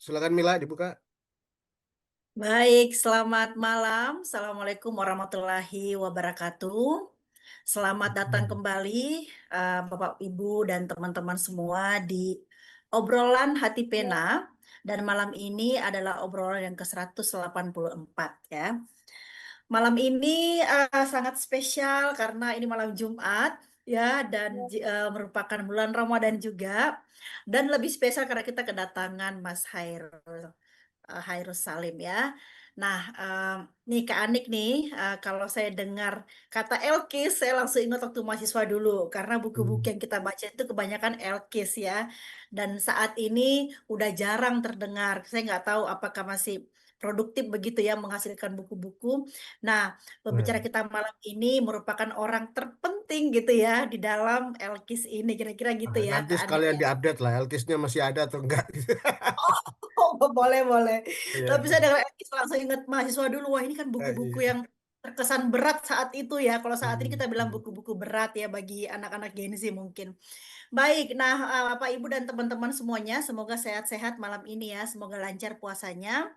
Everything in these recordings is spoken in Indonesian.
Silakan Mila dibuka. Baik, selamat malam. Assalamualaikum warahmatullahi wabarakatuh. Selamat datang kembali, Bapak, Ibu, dan teman-teman semua di obrolan Hati Pena. Dan malam ini adalah obrolan yang ke-184 ya. Malam ini sangat spesial karena ini malam Jumat ya dan merupakan bulan Ramadan juga. Dan lebih spesial karena kita kedatangan Mas Hairus Salim ya. Nah, nih Kak Anik nih, kalau saya dengar kata Elkis, saya langsung ingat waktu mahasiswa dulu, karena buku-buku Hmm. yang kita baca itu kebanyakan Elkis ya. Dan saat ini udah jarang terdengar. Saya nggak tahu apakah masih produktif begitu ya menghasilkan buku-buku. Nah, Nah, pembicara kita malam ini merupakan orang terpenting gitu ya di dalam Elkis ini, kira-kira gitu ya nanti Kak Anik sekalian ya. diupdate lah, Elkisnya masih ada atau enggak. Oh, boleh boleh. Tapi Iya, saya dengar Elkis langsung ingat mahasiswa dulu, wah ini kan buku-buku iya. yang terkesan berat saat itu ya. Kalau saat ini Hmm, kita bilang hmm. buku-buku berat ya bagi anak-anak Gen Z mungkin. Baik, nah Bapak Ibu dan teman-teman semuanya, semoga sehat-sehat malam ini ya. Semoga lancar puasanya.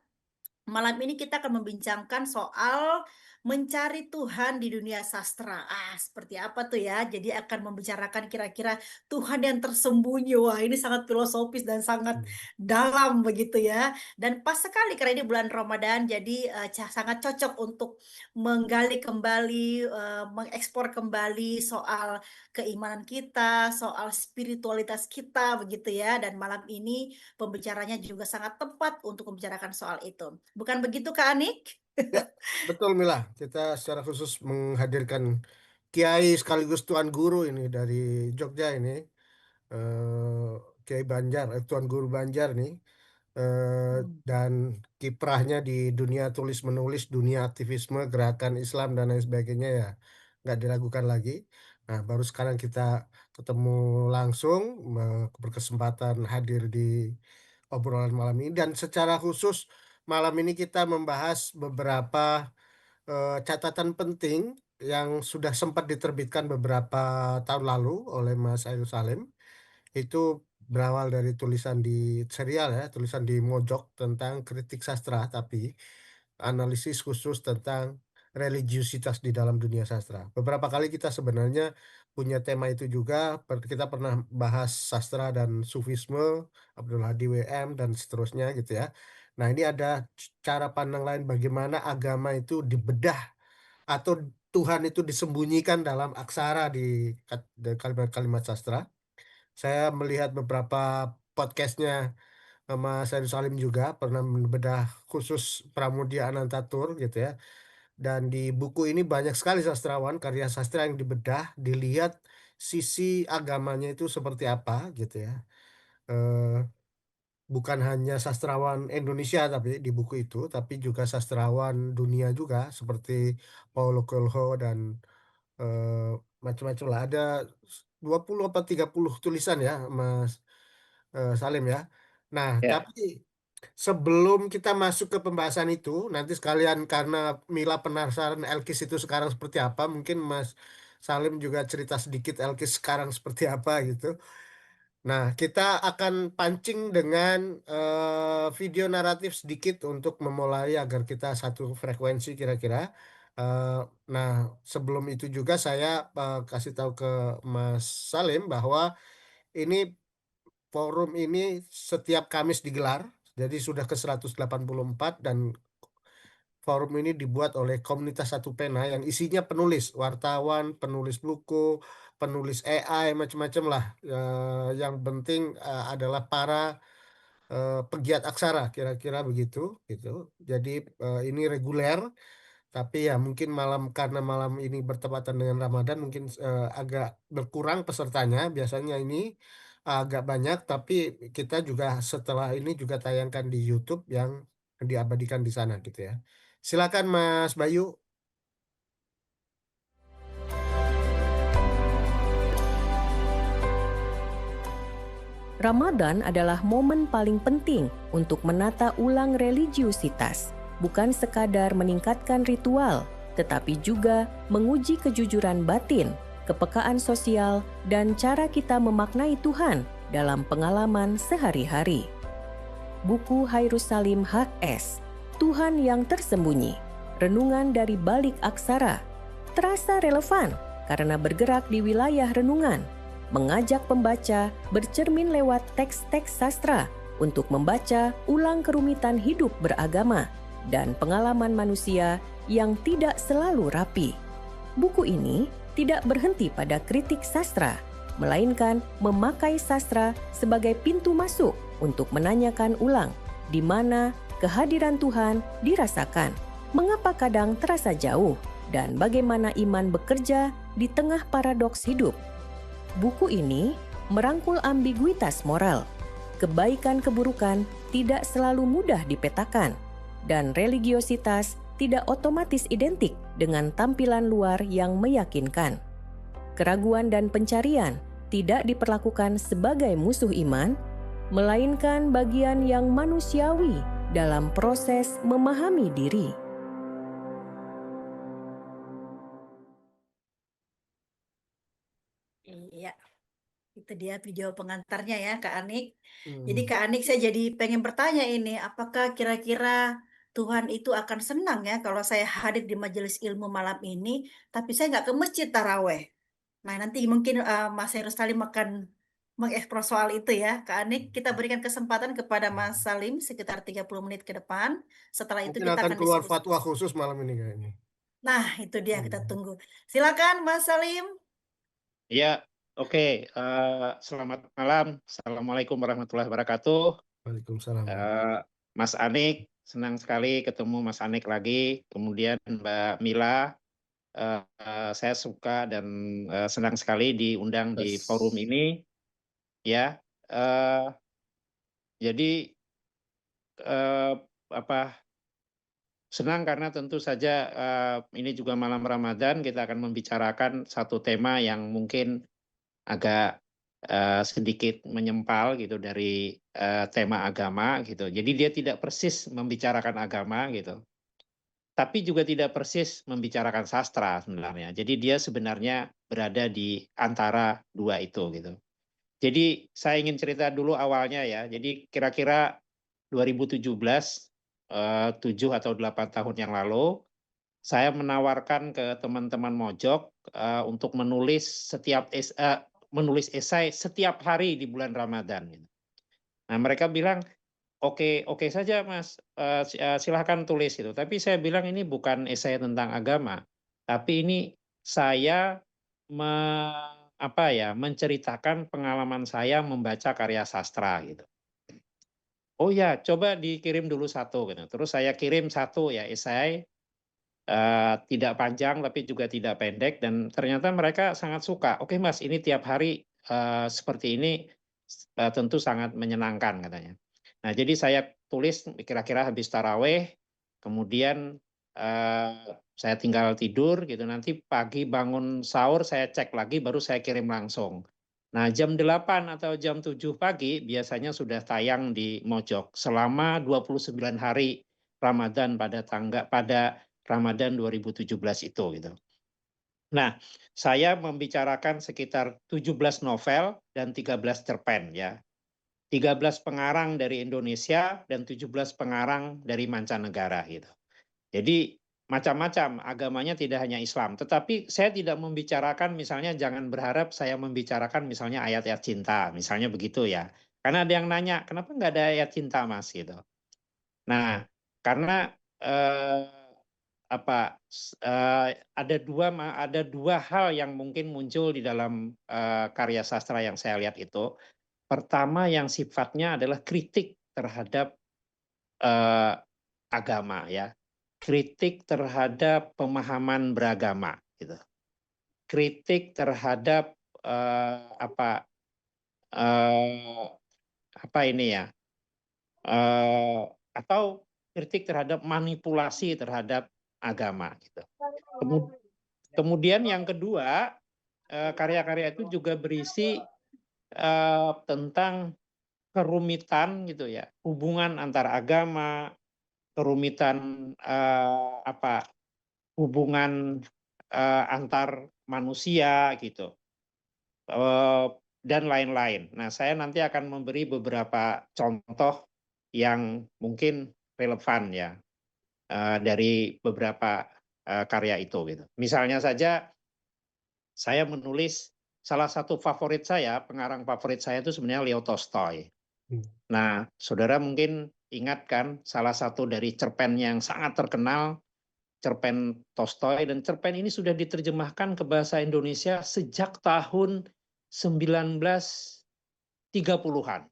Malam ini kita akan membincangkan soal mencari Tuhan di dunia sastra. Seperti apa tuh ya? Jadi akan membicarakan kira-kira Tuhan yang tersembunyi. Wah, ini sangat filosofis dan sangat Hmm. dalam begitu ya. Dan pas sekali karena ini bulan Ramadan, jadi sangat cocok untuk menggali kembali, mengekspor kembali soal keimanan kita, soal spiritualitas kita begitu ya. Dan malam ini pembicaranya juga sangat tepat untuk membicarakan soal itu. Bukan begitu Kak Anik? Ya, betul Mila. Kita secara khusus menghadirkan Kiai sekaligus Tuan Guru ini dari Jogja ini, Kiai Banjar, Tuan Guru Banjar nih. Hmm. Dan kiprahnya di dunia tulis menulis, dunia aktivisme, gerakan Islam dan lain sebagainya ya nggak diragukan lagi. Nah, baru sekarang kita ketemu langsung, berkesempatan hadir di obrolan malam ini dan secara khusus malam ini kita membahas beberapa catatan penting yang sudah sempat diterbitkan beberapa tahun lalu oleh Mas Ayu Salim itu berawal dari tulisan di serial ya, tulisan di Mojok tentang kritik sastra, tapi analisis khusus tentang religiusitas di dalam dunia sastra. Beberapa kali kita sebenarnya punya tema itu juga, kita pernah bahas sastra dan sufisme, Abdul Hadi WM dan seterusnya gitu ya. Nah, ini ada cara pandang lain bagaimana agama itu dibedah atau Tuhan itu disembunyikan dalam aksara di kalimat-kalimat sastra. Saya melihat beberapa podcastnya Mas Heri Salim juga pernah membedah khusus Pramudia Anantatur gitu ya. Dan di buku ini banyak sekali sastrawan, karya sastra yang dibedah, dilihat sisi agamanya itu seperti apa gitu ya. Eh, bukan hanya sastrawan Indonesia tapi di buku itu, tapi juga sastrawan dunia juga seperti Paulo Coelho dan eh, macam-macam lah. Ada 20 apa 30 tulisan ya, Mas Salim ya. Nah, Ya, tapi sebelum kita masuk ke pembahasan itu, nanti sekalian karena Mila penasaran Elkis itu sekarang seperti apa, mungkin Mas Salim juga cerita sedikit Elkis sekarang seperti apa gitu. Nah, kita akan pancing dengan video naratif sedikit untuk memulai agar kita satu frekuensi kira-kira. Eh, nah, sebelum itu juga saya kasih tahu ke Mas Salim bahwa ini forum ini setiap Kamis digelar, jadi sudah ke 184 dan forum ini dibuat oleh komunitas Satu Pena yang isinya penulis, wartawan, penulis buku, penulis AI, macam-macam lah. Yang penting adalah para pegiat aksara, kira-kira begitu, gitu. Jadi ini reguler, tapi ya mungkin karena malam ini bertepatan dengan Ramadan mungkin agak berkurang pesertanya. Biasanya ini agak banyak, tapi kita juga setelah ini juga tayangkan di YouTube yang diabadikan di sana gitu ya. Silakan Mas Bayu. Ramadan adalah momen paling penting untuk menata ulang religiusitas, bukan sekadar meningkatkan ritual, tetapi juga menguji kejujuran batin, kepekaan sosial, dan cara kita memaknai Tuhan dalam pengalaman sehari-hari. buku Hairus Salim HS, Tuhan yang Tersembunyi, renungan dari balik aksara, terasa relevan karena bergerak di wilayah renungan, mengajak pembaca bercermin lewat teks-teks sastra untuk membaca ulang kerumitan hidup beragama dan pengalaman manusia yang tidak selalu rapi. Buku ini tidak berhenti pada kritik sastra, melainkan memakai sastra sebagai pintu masuk untuk menanyakan ulang di mana kehadiran Tuhan dirasakan, mengapa kadang terasa jauh, dan bagaimana iman bekerja di tengah paradoks hidup. Buku ini merangkul ambiguitas moral. Kebaikan keburukan tidak selalu mudah dipetakan, dan religiositas tidak otomatis identik dengan tampilan luar yang meyakinkan. Keraguan dan pencarian tidak diperlakukan sebagai musuh iman, melainkan bagian yang manusiawi dalam proses memahami diri. Iya, itu dia video pengantarnya ya Kak Anik. Jadi Hmm. Kak Anik, saya jadi pengen bertanya ini, apakah kira-kira Tuhan itu akan senang ya kalau saya hadir di majelis ilmu malam ini, tapi saya nggak ke masjid taraweh. Nah, nanti mungkin Mas Heru Salim akan mengeksplor soal itu ya. Kak Anik, kita berikan kesempatan kepada Mas Salim sekitar 30 menit ke depan. Setelah itu Mungkin kita akan akan keluar diskusi. fatwa khusus malam ini kayaknya. Nah, itu dia kita Hmm. tunggu. Silakan Mas Salim. Ya, oke. Selamat malam. Assalamualaikum warahmatullahi wabarakatuh. Waalaikumsalam. Mas Anik, senang sekali ketemu Mas Anik lagi. Kemudian Mbak Mila, saya suka dan senang sekali diundang di Yes. forum ini. Ya, jadi senang karena tentu saja ini juga malam Ramadan, kita akan membicarakan satu tema yang mungkin agak sedikit menyempal gitu dari tema agama gitu. Jadi dia tidak persis membicarakan agama gitu, tapi juga tidak persis membicarakan sastra sebenarnya. Jadi dia sebenarnya berada di antara dua itu gitu. Jadi saya ingin cerita dulu awalnya ya. Jadi kira-kira 2017, 7 atau 8 tahun yang lalu, saya menawarkan ke teman-teman Mojok untuk menulis esai setiap hari di bulan Ramadan. Nah, mereka bilang, oke saja Mas, silahkan tulis gitu. Tapi saya bilang ini bukan esai tentang agama, tapi ini saya menceritakan pengalaman saya membaca karya sastra gitu. Oh ya, coba dikirim dulu satu gitu. Terus saya kirim satu ya esai, tidak panjang tapi juga tidak pendek, dan ternyata mereka sangat suka. Oke Mas, ini tiap hari seperti ini tentu sangat menyenangkan katanya. Nah, jadi saya tulis kira-kira habis taraweh, kemudian saya tinggal tidur gitu, nanti pagi bangun sahur saya cek lagi baru saya kirim langsung. Nah, jam 8 atau jam 7 pagi biasanya sudah tayang di Mojok selama 29 hari Ramadan pada Ramadan 2017 itu gitu. Nah, saya membicarakan sekitar 17 novel dan 13 cerpen ya. 13 pengarang dari Indonesia dan 17 pengarang dari mancanegara gitu. Jadi macam-macam, agamanya tidak hanya Islam. Tetapi saya tidak membicarakan misalnya, jangan berharap saya membicarakan misalnya ayat-ayat cinta, misalnya begitu ya. Karena ada yang nanya, kenapa nggak ada ayat cinta Mas gitu. Nah, karena ada dua hal yang mungkin muncul di dalam karya sastra yang saya lihat itu. Pertama yang sifatnya adalah kritik terhadap agama ya, kritik terhadap pemahaman beragama gitu, kritik terhadap atau kritik terhadap manipulasi terhadap agama gitu. Kemudian yang kedua, karya-karya itu juga berisi tentang kerumitan gitu ya, hubungan antar agama, kerumitan hubungan antar manusia gitu, dan lain-lain. Nah, saya nanti akan memberi beberapa contoh yang mungkin relevan ya dari beberapa karya itu gitu. Misalnya saja saya menulis salah satu favorit saya, pengarang favorit saya itu sebenarnya Leo Tolstoy. Hmm. Nah, saudara mungkin ingat kan salah satu dari cerpen yang sangat terkenal, cerpen Tolstoy, dan cerpen ini sudah diterjemahkan ke bahasa Indonesia sejak tahun 1930-an.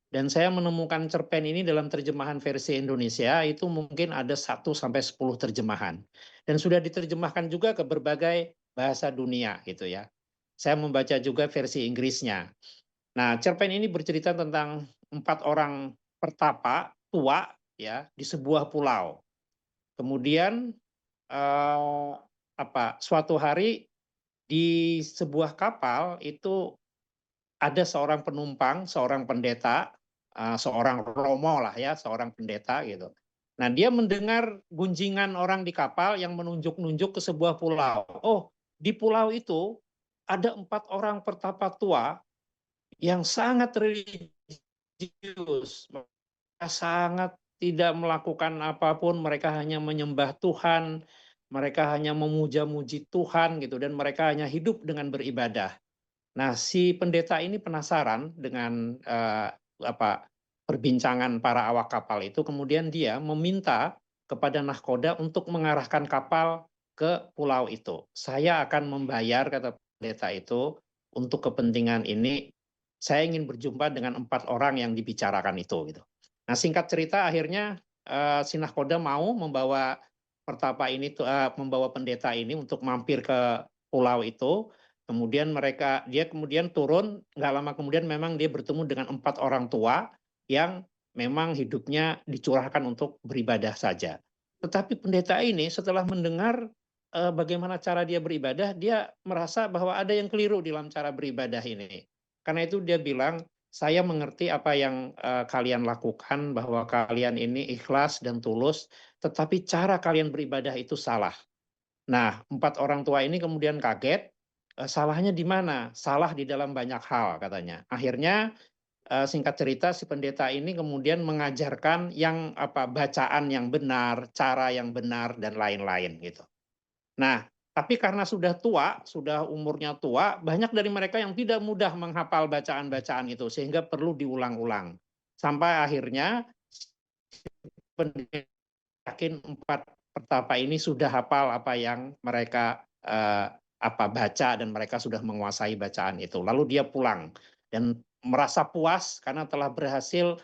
Dan saya menemukan cerpen ini dalam terjemahan versi Indonesia itu mungkin ada 1 sampai 10 terjemahan. Dan sudah diterjemahkan juga ke berbagai bahasa dunia gitu ya. Saya membaca juga versi Inggrisnya. Nah, cerpen ini bercerita tentang 4 orang pertapa tua ya di sebuah pulau. Kemudian suatu hari di sebuah kapal itu ada seorang penumpang, seorang pendeta, seorang romo lah ya, seorang pendeta gitu. Nah, dia mendengar gunjingan orang di kapal yang menunjuk-nunjuk ke sebuah pulau. Oh, di pulau itu ada 4 orang pertapa tua yang sangat religius, mereka sangat tidak melakukan apapun, mereka hanya menyembah Tuhan, mereka hanya memuja-muji Tuhan gitu, dan mereka hanya hidup dengan beribadah. Nah, si pendeta ini penasaran dengan perbincangan para awak kapal itu, kemudian dia meminta kepada nahkoda untuk mengarahkan kapal ke pulau itu. Saya akan membayar, kata pendeta itu, untuk kepentingan ini. Saya ingin berjumpa dengan 4 orang yang dibicarakan itu. Gitu. Nah, singkat cerita, akhirnya si nahkoda mau membawa membawa pendeta ini untuk mampir ke pulau itu. Kemudian dia kemudian turun, nggak lama kemudian memang dia bertemu dengan 4 orang tua yang memang hidupnya dicurahkan untuk beribadah saja. Tetapi pendeta ini setelah mendengar bagaimana cara dia beribadah, dia merasa bahwa ada yang keliru dalam cara beribadah ini. Karena itu dia bilang, saya mengerti apa yang kalian lakukan, bahwa kalian ini ikhlas dan tulus, tetapi cara kalian beribadah itu salah. Nah, 4 orang tua ini kemudian kaget, salahnya di mana? Salah di dalam banyak hal katanya. Akhirnya singkat cerita si pendeta ini kemudian mengajarkan yang bacaan yang benar, cara yang benar dan lain-lain gitu. Nah, tapi karena sudah tua, sudah umurnya tua, banyak dari mereka yang tidak mudah menghafal bacaan-bacaan itu sehingga perlu diulang-ulang. Sampai akhirnya pendeta yakin 4 pertapa ini sudah hafal apa yang mereka baca dan mereka sudah menguasai bacaan itu. Lalu dia pulang dan merasa puas karena telah berhasil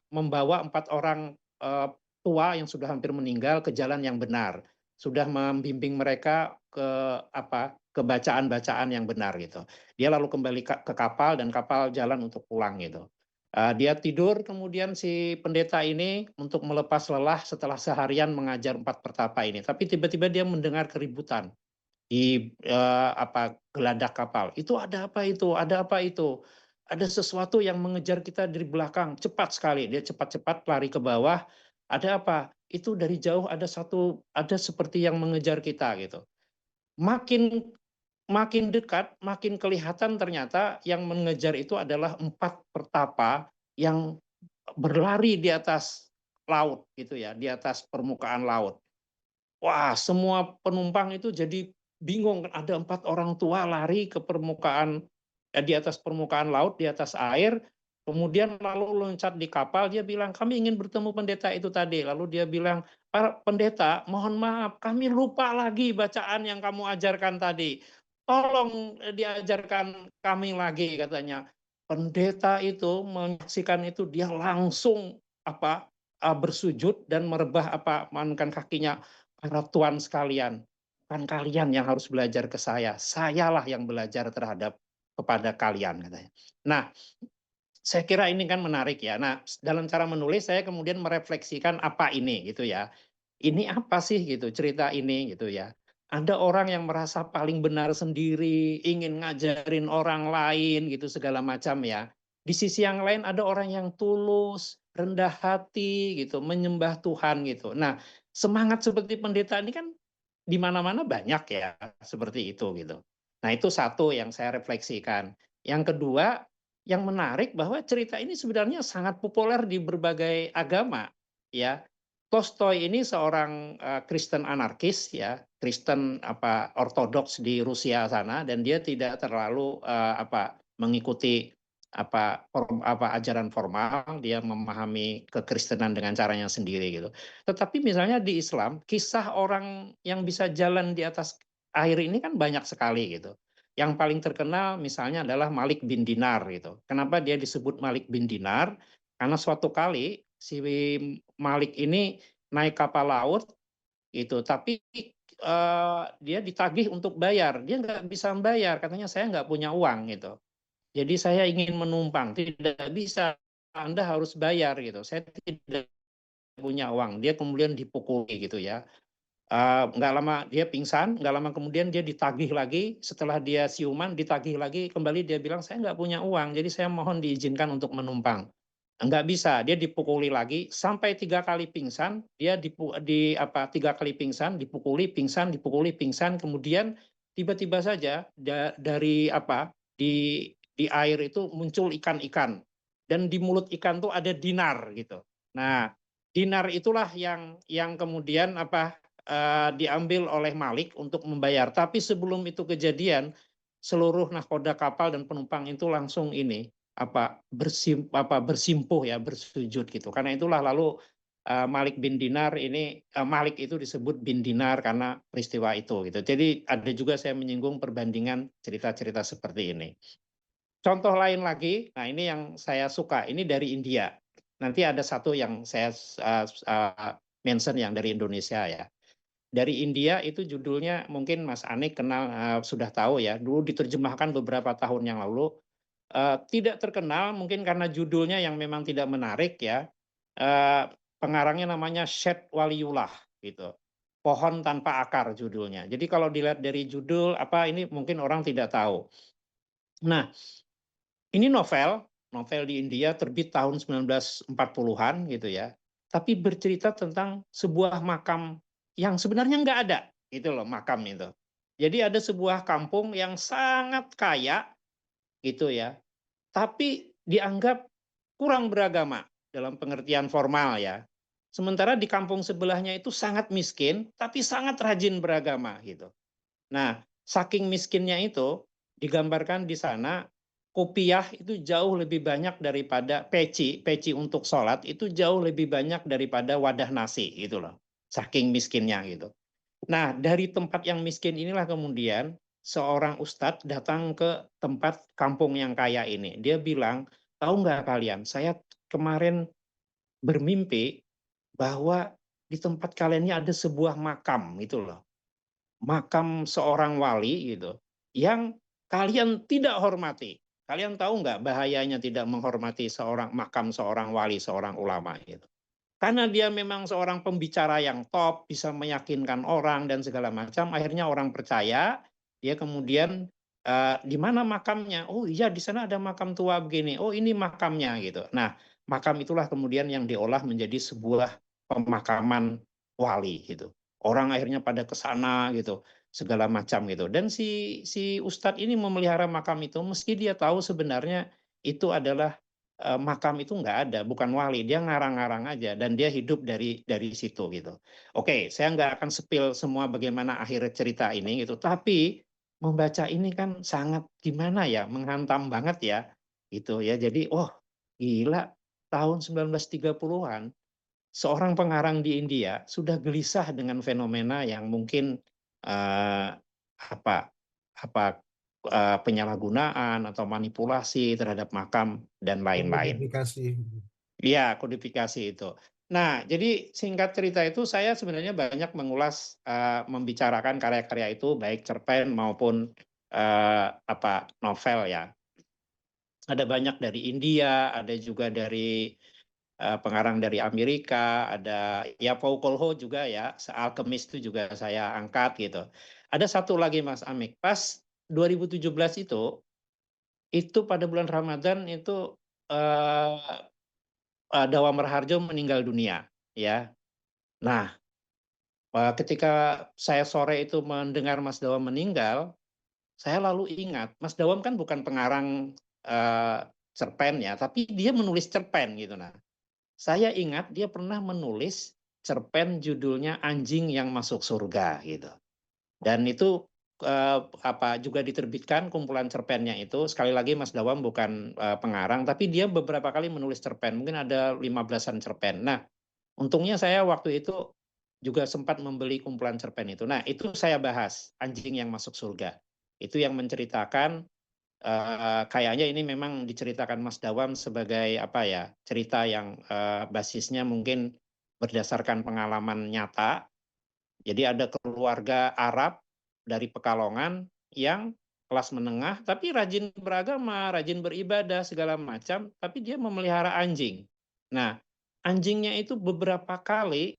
membawa 4 orang tua yang sudah hampir meninggal ke jalan yang benar. Sudah membimbing mereka ke bacaan-bacaan yang benar gitu. Dia lalu kembali ke kapal dan kapal jalan untuk pulang gitu. Dia tidur kemudian si pendeta ini untuk melepas lelah setelah seharian mengajar 4 pertapa ini. Tapi tiba-tiba dia mendengar keributan di geladak kapal. Itu ada apa itu? Ada apa itu? Ada sesuatu yang mengejar kita dari belakang. Cepat sekali. Dia cepat-cepat lari ke bawah. Ada apa? Itu dari jauh ada seperti yang mengejar kita gitu. Makin dekat, makin kelihatan ternyata yang mengejar itu adalah 4 pertapa yang berlari di atas laut gitu ya, di atas permukaan laut. Wah, semua penumpang itu jadi bingung, ada 4 orang tua lari ke permukaan di atas permukaan laut, di atas air, kemudian lalu loncat di kapal, dia bilang, "Kami ingin bertemu pendeta itu tadi." Lalu dia bilang, "Pak pendeta, mohon maaf, kami lupa lagi bacaan yang kamu ajarkan tadi. Tolong diajarkan kami lagi," katanya. Pendeta itu menyaksikan itu, dia langsung bersujud dan merebah menurunkan kakinya. "Para tuan sekalian, kan kalian yang harus belajar ke saya. Sayalah yang belajar kepada kalian," katanya. Nah, saya kira ini kan menarik ya. Nah, dalam cara menulis saya kemudian merefleksikan apa ini gitu ya. Ini apa sih gitu cerita ini gitu ya. Ada orang yang merasa paling benar sendiri, ingin ngajarin orang lain gitu segala macam ya. Di sisi yang lain ada orang yang tulus, rendah hati gitu, menyembah Tuhan gitu. Nah, semangat seperti pendeta ini kan di mana-mana banyak ya seperti itu gitu. Nah, itu satu yang saya refleksikan. Yang kedua, yang menarik bahwa cerita ini sebenarnya sangat populer di berbagai agama, ya. Tolstoy ini seorang Kristen anarkis, ya, Kristen ortodoks di Rusia sana, dan dia tidak terlalu mengikuti ajaran formal, dia memahami kekristenan dengan caranya sendiri gitu. Tetapi misalnya di Islam, kisah orang yang bisa jalan di atas air ini kan banyak sekali gitu. Yang paling terkenal misalnya adalah Malik bin Dinar gitu. Kenapa dia disebut Malik bin Dinar? Karena suatu kali si Malik ini naik kapal laut gitu, tapi dia ditagih untuk bayar, dia nggak bisa membayar, katanya saya nggak punya uang gitu. Jadi saya ingin menumpang, tidak bisa, Anda harus bayar gitu. Saya tidak punya uang. Dia kemudian dipukuli gitu ya. Nggak lama dia pingsan, nggak lama kemudian dia ditagih lagi, setelah dia siuman ditagih lagi, kembali dia bilang saya nggak punya uang, jadi saya mohon diizinkan untuk menumpang. Nggak bisa, dia dipukuli lagi sampai 3 kali pingsan, dia 3 kali pingsan, dipukuli, pingsan, kemudian tiba-tiba saja dari di air itu muncul ikan-ikan, dan di mulut ikan tuh ada dinar gitu. Nah, dinar itulah yang kemudian diambil oleh Malik untuk membayar. Tapi sebelum itu kejadian, seluruh nahkoda kapal dan penumpang itu langsung bersimpuh ya, bersujud gitu. Karena itulah lalu Malik bin Dinar ini Malik itu disebut bin Dinar karena peristiwa itu gitu. Jadi ada juga saya menyinggung perbandingan cerita-cerita seperti ini. Contoh lain lagi, nah ini yang saya suka, ini dari India. Nanti ada satu yang saya mention yang dari Indonesia ya. Dari India itu judulnya mungkin Mas Anik kenal, sudah tahu ya, dulu diterjemahkan beberapa tahun yang lalu. Tidak terkenal mungkin karena judulnya yang memang tidak menarik ya. Pengarangnya namanya Syed Waliullah gitu. Pohon tanpa akar judulnya. Jadi kalau dilihat dari judul ini mungkin orang tidak tahu. Nah, ini novel di India terbit tahun 1940-an gitu ya. Tapi bercerita tentang sebuah makam yang sebenarnya nggak ada, gitu loh makam itu. Jadi ada sebuah kampung yang sangat kaya, gitu ya, tapi dianggap kurang beragama dalam pengertian formal ya. Sementara di kampung sebelahnya itu sangat miskin, tapi sangat rajin beragama gitu. Nah, saking miskinnya itu digambarkan di sana kopiah itu jauh lebih banyak daripada peci untuk sholat itu jauh lebih banyak daripada wadah nasi gitu loh. Saking miskinnya gitu. Nah, dari tempat yang miskin inilah kemudian seorang ustadz datang ke tempat kampung yang kaya ini. Dia bilang, tahu nggak kalian, saya kemarin bermimpi bahwa di tempat kalian ini ada sebuah makam gitu loh. Makam seorang wali gitu, yang kalian tidak hormati. Kalian tahu nggak bahayanya tidak menghormati makam seorang wali, seorang ulama gitu. Karena dia memang seorang pembicara yang top, bisa meyakinkan orang dan segala macam, akhirnya orang percaya, dia kemudian di mana makamnya? Oh iya di sana ada makam tua begini. Oh ini makamnya gitu. Nah, makam itulah kemudian yang diolah menjadi sebuah pemakaman wali gitu. Orang akhirnya pada ke sana gitu, segala macam gitu. Dan si ustadz ini memelihara makam itu meski dia tahu sebenarnya itu adalah makam itu nggak ada, bukan wali, dia ngarang-ngarang aja dan dia hidup dari situ gitu. Oke, saya nggak akan spill semua bagaimana akhir cerita ini gitu, tapi membaca ini kan sangat gimana ya, menghantam banget ya gitu ya. Jadi, oh gila, tahun 1930-an seorang pengarang di India sudah gelisah dengan fenomena yang mungkin eh, apa apa penyalahgunaan atau manipulasi terhadap makam dan lain-lain. Kodifikasi. Iya, kodifikasi itu. Nah, jadi singkat cerita itu saya sebenarnya banyak mengulas, membicarakan karya-karya itu baik cerpen maupun novel ya. Ada banyak dari India, ada juga dari pengarang dari Amerika, ada ya Paul Coelho juga ya, Alchemist itu juga saya angkat gitu. Ada satu lagi Mas Amik, pas 2017 itu pada bulan Ramadan itu Dawa Merharjo meninggal dunia ya. Nah, ketika saya sore itu mendengar Mas Dawam meninggal, saya lalu ingat Mas Dawam kan bukan pengarang cerpen ya, tapi dia menulis cerpen gitu. Nah, saya ingat dia pernah menulis cerpen judulnya Anjing yang Masuk Surga gitu. Dan itu juga diterbitkan kumpulan cerpennya itu. Sekali lagi Mas Dawam bukan pengarang, tapi dia beberapa kali menulis cerpen, mungkin ada 15-an cerpen. Nah, untungnya saya waktu itu juga sempat membeli kumpulan cerpen itu. Nah, itu saya bahas Anjing yang Masuk Surga. Itu yang menceritakan kayaknya ini memang diceritakan Mas Dawam sebagai apa ya, cerita yang basisnya mungkin berdasarkan pengalaman nyata. Jadi ada keluarga Arab dari Pekalongan yang kelas menengah tapi rajin beragama, rajin beribadah segala macam, tapi dia memelihara anjing. Nah, anjingnya itu beberapa kali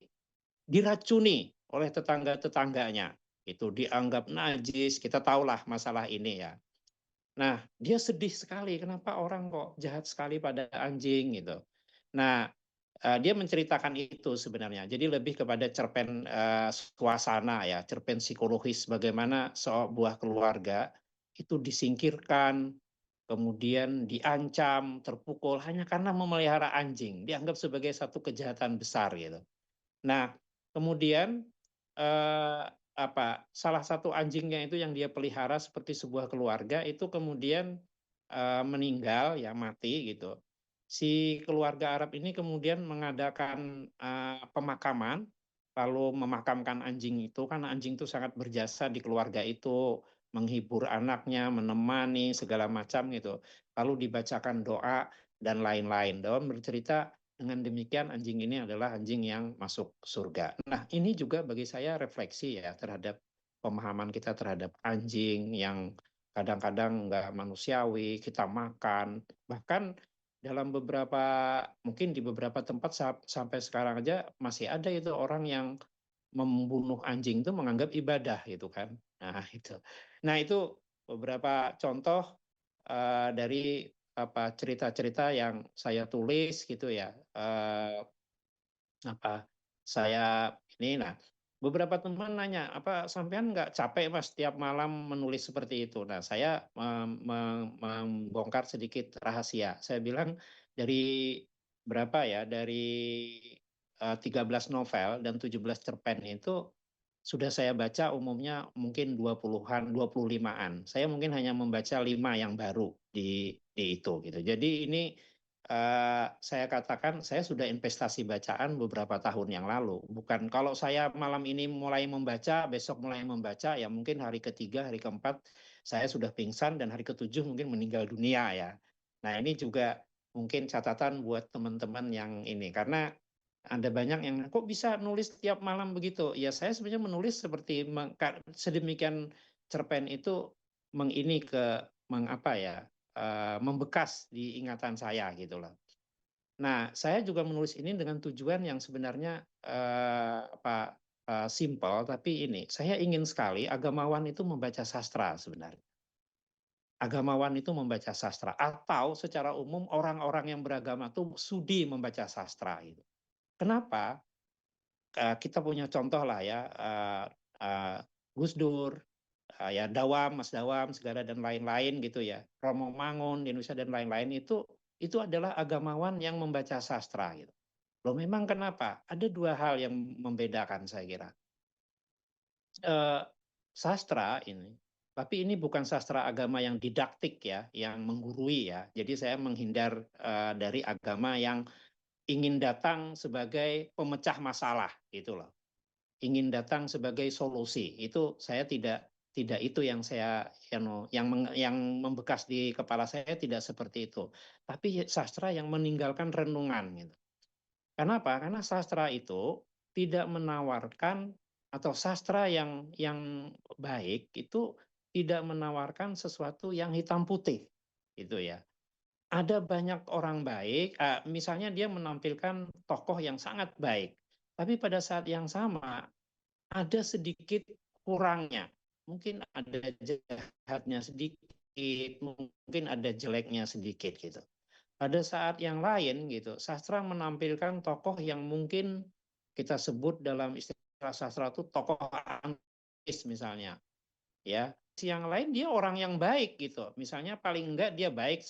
diracuni oleh tetangga-tetangganya. Itu dianggap najis, kita tahulah masalah ini ya. Nah, dia sedih sekali, kenapa orang kok jahat sekali pada anjing gitu. Nah, dia menceritakan itu sebenarnya. Jadi lebih kepada cerpen suasana ya, cerpen psikologis bagaimana sebuah keluarga itu disingkirkan, kemudian diancam, terpukul hanya karena memelihara anjing, dianggap sebagai satu kejahatan besar gitu. Nah, kemudian salah satu anjingnya itu yang dia pelihara seperti sebuah keluarga itu kemudian meninggal ya, mati gitu. Si keluarga Arab ini kemudian mengadakan pemakaman, lalu memakamkan anjing itu karena anjing itu sangat berjasa di keluarga itu, menghibur anaknya, menemani segala macam gitu. Lalu dibacakan doa dan lain-lain. Dalam bercerita dengan demikian anjing ini adalah anjing yang masuk surga. Nah, ini juga bagi saya refleksi ya terhadap pemahaman kita terhadap anjing yang kadang-kadang nggak manusiawi, kita makan. Bahkan dalam mungkin di beberapa tempat sampai sekarang aja masih ada itu orang yang membunuh anjing itu menganggap ibadah gitu kan. Nah, itu. Nah, itu beberapa contoh dari cerita-cerita yang saya tulis gitu ya. Saya ini beberapa teman nanya, apa sampean nggak capek Mas tiap malam menulis seperti itu? Nah, saya membongkar sedikit rahasia. Saya bilang dari berapa ya? Dari 13 novel dan 17 cerpen itu sudah saya baca umumnya mungkin 20-an, 25-an. Saya mungkin hanya membaca 5 yang baru di itu gitu. Jadi ini saya katakan saya sudah investasi bacaan beberapa tahun yang lalu. Bukan kalau saya malam ini mulai membaca, besok mulai membaca, ya mungkin hari ketiga, hari keempat saya sudah pingsan dan hari ketujuh mungkin meninggal dunia ya. Nah, ini juga mungkin catatan buat teman-teman yang ini karena ada banyak yang kok bisa nulis tiap malam begitu. Ya saya sebenarnya menulis seperti sedemikian cerpen itu membekas di ingatan saya gitu loh. Nah, saya juga menulis ini dengan tujuan yang sebenarnya simple, tapi ini saya ingin sekali agamawan itu membaca sastra sebenarnya. Agamawan itu membaca sastra atau secara umum orang-orang yang beragama itu sudi membaca sastra itu. Kenapa? Kita punya contoh lah ya, Gus Dur, ya Mas Dawam, segala dan lain-lain gitu ya, Romo Mangun di Indonesia dan lain-lain itu adalah agamawan yang membaca sastra gitu. Loh memang kenapa? Ada dua hal yang membedakan saya kira. Sastra ini, tapi ini bukan sastra agama yang didaktik ya, yang menggurui ya. Jadi saya menghindar dari agama yang ingin datang sebagai pemecah masalah gitu loh. Ingin datang sebagai solusi. Itu saya tidak itu yang saya yang membekas di kepala saya tidak seperti itu. Tapi sastra yang meninggalkan renungan gitu. Kenapa? Karena sastra itu tidak menawarkan atau sastra yang baik itu tidak menawarkan sesuatu yang hitam putih gitu ya. Ada banyak orang baik, misalnya dia menampilkan tokoh yang sangat baik, tapi pada saat yang sama ada sedikit kurangnya. Mungkin ada jahatnya sedikit, mungkin ada jeleknya sedikit gitu. Pada saat yang lain gitu, sastra menampilkan tokoh yang mungkin kita sebut dalam istilah sastra itu tokoh antis misalnya. Ya, yang lain dia orang yang baik gitu. Misalnya paling enggak dia baik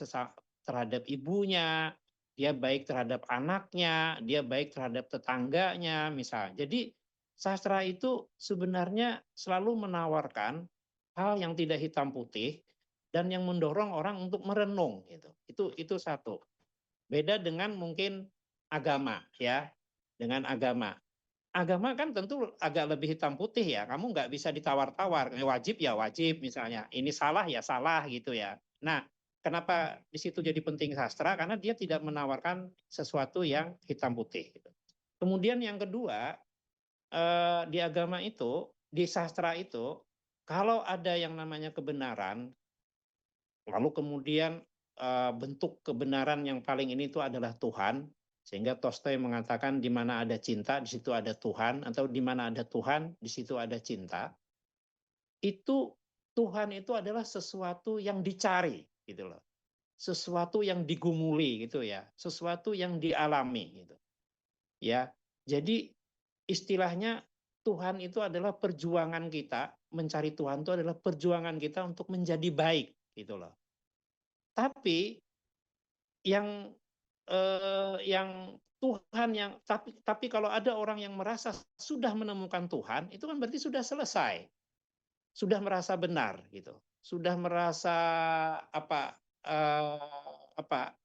terhadap ibunya, dia baik terhadap anaknya, dia baik terhadap tetangganya, misal. Jadi sastra itu sebenarnya selalu menawarkan hal yang tidak hitam putih dan yang mendorong orang untuk merenung gitu. Itu satu. Beda dengan mungkin agama ya, dengan agama. Agama kan tentu agak lebih hitam putih ya, kamu nggak bisa ditawar-tawar, wajib ya wajib misalnya, ini salah ya salah gitu ya. Nah, kenapa di situ jadi penting sastra? Karena dia tidak menawarkan sesuatu yang hitam putih. Gitu. Kemudian yang kedua, di agama itu, di sastra itu, kalau ada yang namanya kebenaran, lalu kemudian bentuk kebenaran yang paling ini itu adalah Tuhan, sehingga Tolstoy mengatakan di mana ada cinta, di situ ada Tuhan, atau di mana ada Tuhan, di situ ada cinta. Itu Tuhan itu adalah sesuatu yang dicari, gitu loh. Sesuatu yang digumuli, gitu ya. Sesuatu yang dialami, gitu. Ya, jadi istilahnya Tuhan itu adalah perjuangan kita, mencari Tuhan itu adalah perjuangan kita untuk menjadi baik, gitu loh. Tapi yang Tuhan yang tapi kalau ada orang yang merasa sudah menemukan Tuhan, itu kan berarti sudah selesai. Sudah merasa benar gitu. Sudah merasa apa apa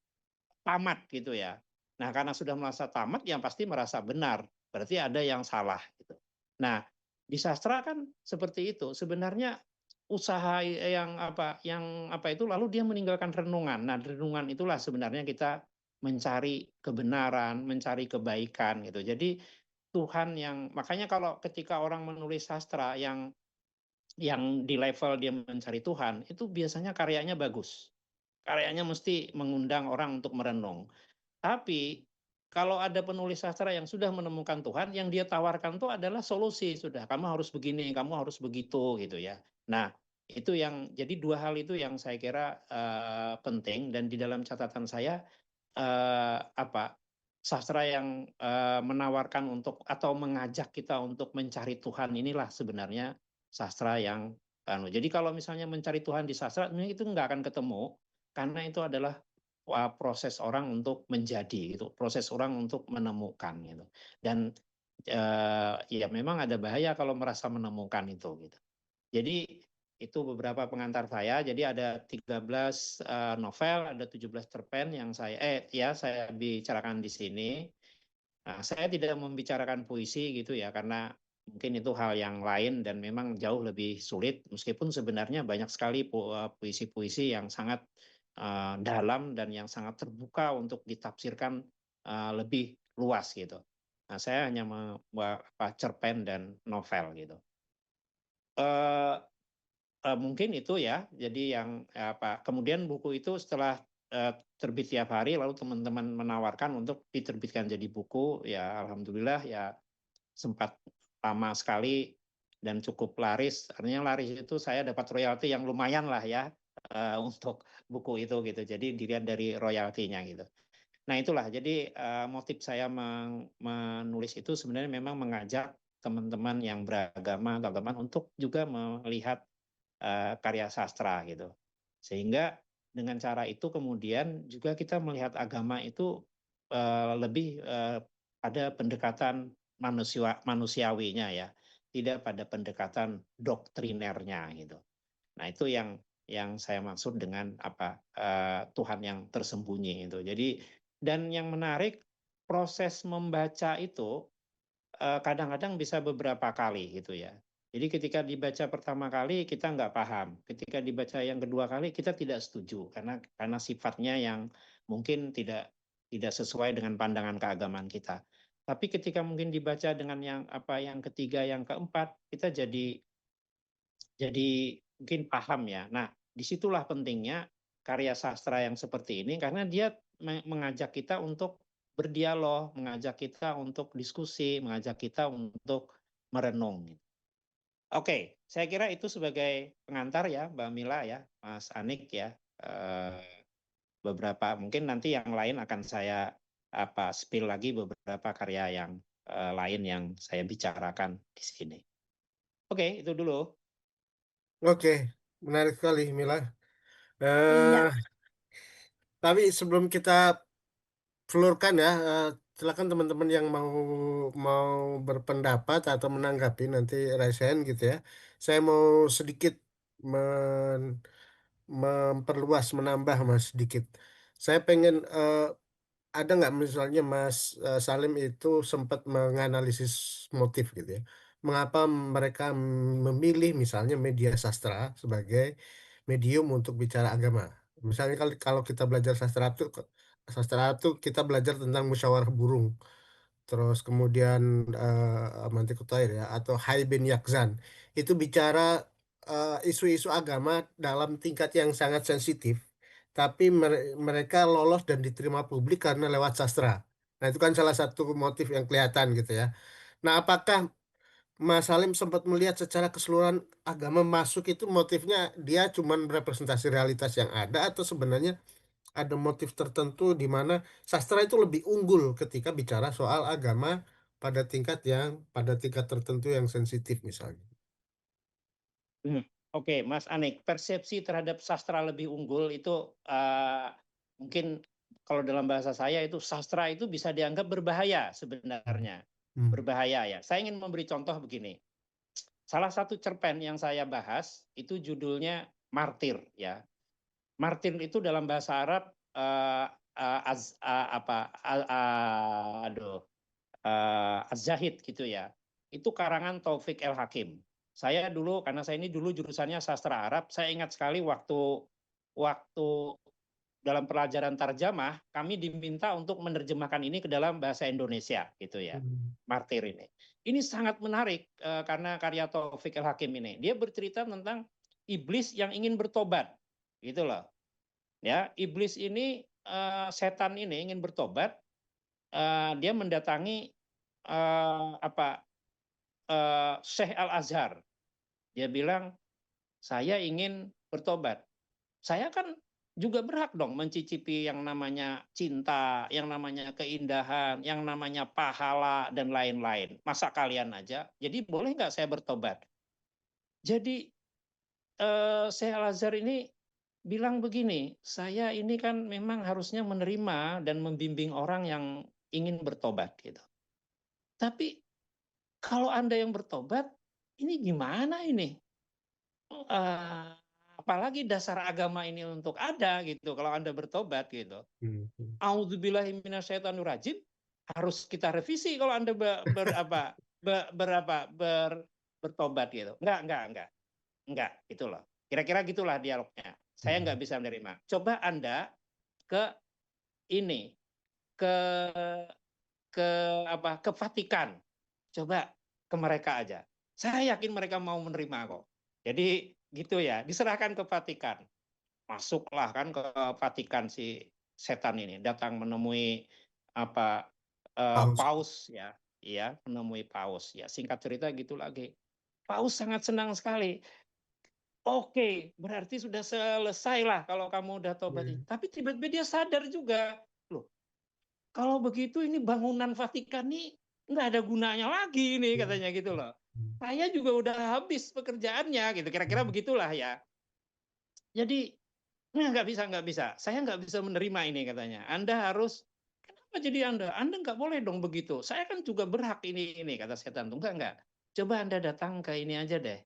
tamat gitu ya. Nah, karena sudah merasa tamat yang pasti merasa benar. Berarti ada yang salah gitu. Nah, di sastra kan seperti itu. Sebenarnya usaha yang apa itu lalu dia meninggalkan renungan. Nah, renungan itulah sebenarnya kita mencari kebenaran, mencari kebaikan gitu. Jadi Tuhan yang makanya kalau ketika orang menulis sastra yang di level dia mencari Tuhan, itu biasanya karyanya bagus. Karyanya mesti mengundang orang untuk merenung. Tapi kalau ada penulis sastra yang sudah menemukan Tuhan, yang dia tawarkan itu adalah solusi sudah. Kamu harus begini, kamu harus begitu gitu ya. Nah, itu yang jadi dua hal itu yang saya kira penting dan di dalam catatan saya sastra yang menawarkan untuk atau mengajak kita untuk mencari Tuhan inilah sebenarnya sastra yang jadi kalau misalnya mencari Tuhan di sastra itu nggak akan ketemu karena itu adalah proses orang untuk menjadi itu proses orang untuk menemukan gitu dan ya memang ada bahaya kalau merasa menemukan itu gitu jadi itu beberapa pengantar saya jadi ada 13 novel ada 17 cerpen yang saya bicarakan di sini. Nah, saya tidak membicarakan puisi gitu ya karena mungkin itu hal yang lain dan memang jauh lebih sulit meskipun sebenarnya banyak sekali puisi-puisi yang sangat dalam dan yang sangat terbuka untuk ditafsirkan lebih luas gitu. Nah, saya hanya cerpen dan novel gitu. Mungkin itu ya. Jadi yang kemudian buku itu setelah terbit tiap hari lalu teman-teman menawarkan untuk diterbitkan jadi buku ya alhamdulillah ya sempat lama sekali dan cukup laris. Artinya laris itu saya dapat royalti yang lumayan lah ya untuk buku itu gitu. Jadi dilihat dari royaltinya gitu. Nah itulah jadi motif saya menulis itu sebenarnya memang mengajak teman-teman yang beragama teman-teman untuk juga melihat karya sastra gitu. Sehingga dengan cara itu kemudian juga kita melihat agama itu lebih pada pendekatan manusiawinya ya, tidak pada pendekatan doktrinernya gitu. Nah itu yang saya maksud dengan Tuhan yang tersembunyi itu. Jadi dan yang menarik proses membaca itu kadang-kadang bisa beberapa kali gitu ya. Jadi ketika dibaca pertama kali kita nggak paham, ketika dibaca yang kedua kali kita tidak setuju karena sifatnya yang mungkin tidak sesuai dengan pandangan keagamaan kita. Tapi ketika mungkin dibaca dengan yang ketiga, yang keempat, kita jadi mungkin paham ya. Nah, disitulah pentingnya karya sastra yang seperti ini karena dia mengajak kita untuk berdialog, mengajak kita untuk diskusi, mengajak kita untuk merenung. Oke, saya kira itu sebagai pengantar ya, Mbak Mila ya, Mas Anik ya. Beberapa mungkin nanti yang lain akan saya spill lagi beberapa karya yang lain yang saya bicarakan di sini. Oke, itu dulu. Oke, menarik sekali Mila. Iya. Tapi sebelum kita flurkan ya, silakan teman-teman yang mau mau berpendapat atau menanggapi nanti raise hand gitu ya. Saya mau sedikit memperluas, menambah Mas sedikit. Saya pengen ada nggak misalnya Mas Salim itu sempat menganalisis motif gitu ya. Mengapa mereka memilih misalnya media sastra sebagai medium untuk bicara agama. Misalnya kalau kalau kita belajar sastra itu kita belajar tentang musyawarah burung. Terus kemudian Mantiqut Thair ya atau Hai bin Yakzan itu bicara isu-isu agama dalam tingkat yang sangat sensitif, tapi mereka lolos dan diterima publik karena lewat sastra. Nah itu kan salah satu motif yang kelihatan gitu ya. Nah apakah Mas Salim sempat melihat secara keseluruhan agama masuk itu motifnya dia cuman representasi realitas yang ada atau sebenarnya ada motif tertentu di mana sastra itu lebih unggul ketika bicara soal agama pada tingkat tertentu yang sensitif misalnya. Oke, Mas Anik, persepsi terhadap sastra lebih unggul itu mungkin kalau dalam bahasa saya itu sastra itu bisa dianggap berbahaya sebenarnya. Hmm. Berbahaya ya. Saya ingin memberi contoh begini. Salah satu cerpen yang saya bahas itu judulnya Martir ya. Martir itu dalam bahasa Arab Az-Zahid gitu ya. Itu karangan Taufik El Hakim. Saya dulu karena saya ini dulu jurusannya sastra Arab, saya ingat sekali waktu dalam pelajaran tarjamah kami diminta untuk menerjemahkan ini ke dalam bahasa Indonesia gitu ya. Martir ini. Ini sangat menarik karena karya Taufik El Hakim ini. Dia bercerita tentang iblis yang ingin bertobat. Gitu loh. Ya, iblis ini setan ini ingin bertobat, dia mendatangi Syekh Al-Azhar. Dia bilang, saya ingin bertobat. Saya kan juga berhak dong mencicipi yang namanya cinta, yang namanya keindahan, yang namanya pahala, dan lain-lain. Masa kalian aja? Jadi boleh nggak saya bertobat? Jadi Syekh Al-Azhar ini bilang begini, saya ini kan memang harusnya menerima dan membimbing orang yang ingin bertobat gitu. Tapi kalau Anda yang bertobat, ini gimana ini? Apalagi dasar agama ini untuk ada gitu kalau Anda bertobat gitu. A'udzubillahi minasyaitonirrajim harus kita revisi kalau Anda bertobat gitu. Enggak, gitu loh. Kira-kira gitulah dialognya. Saya nggak bisa menerima. Coba Anda ke ini, ke Vatikan. Coba ke mereka aja. Saya yakin mereka mau menerima kok. Jadi gitu ya, diserahkan ke Vatikan. Masuklah kan ke Vatikan si setan ini, datang menemui Paus ya, menemui Paus ya. Singkat cerita gitu lagi. Paus sangat senang sekali. Oke, berarti sudah selesai lah kalau kamu udah tobat. Tapi tiba-tiba dia sadar juga, loh, kalau begitu ini bangunan Vatikan ini nggak ada gunanya lagi ini katanya gitu loh. Saya juga udah habis pekerjaannya gitu, kira-kira begitulah ya. Jadi nggak bisa. Saya nggak bisa menerima ini katanya. Anda harus, kenapa jadi Anda nggak boleh dong begitu. Saya kan juga berhak ini kata setan tuh. Enggak. Coba Anda datang ke ini aja deh,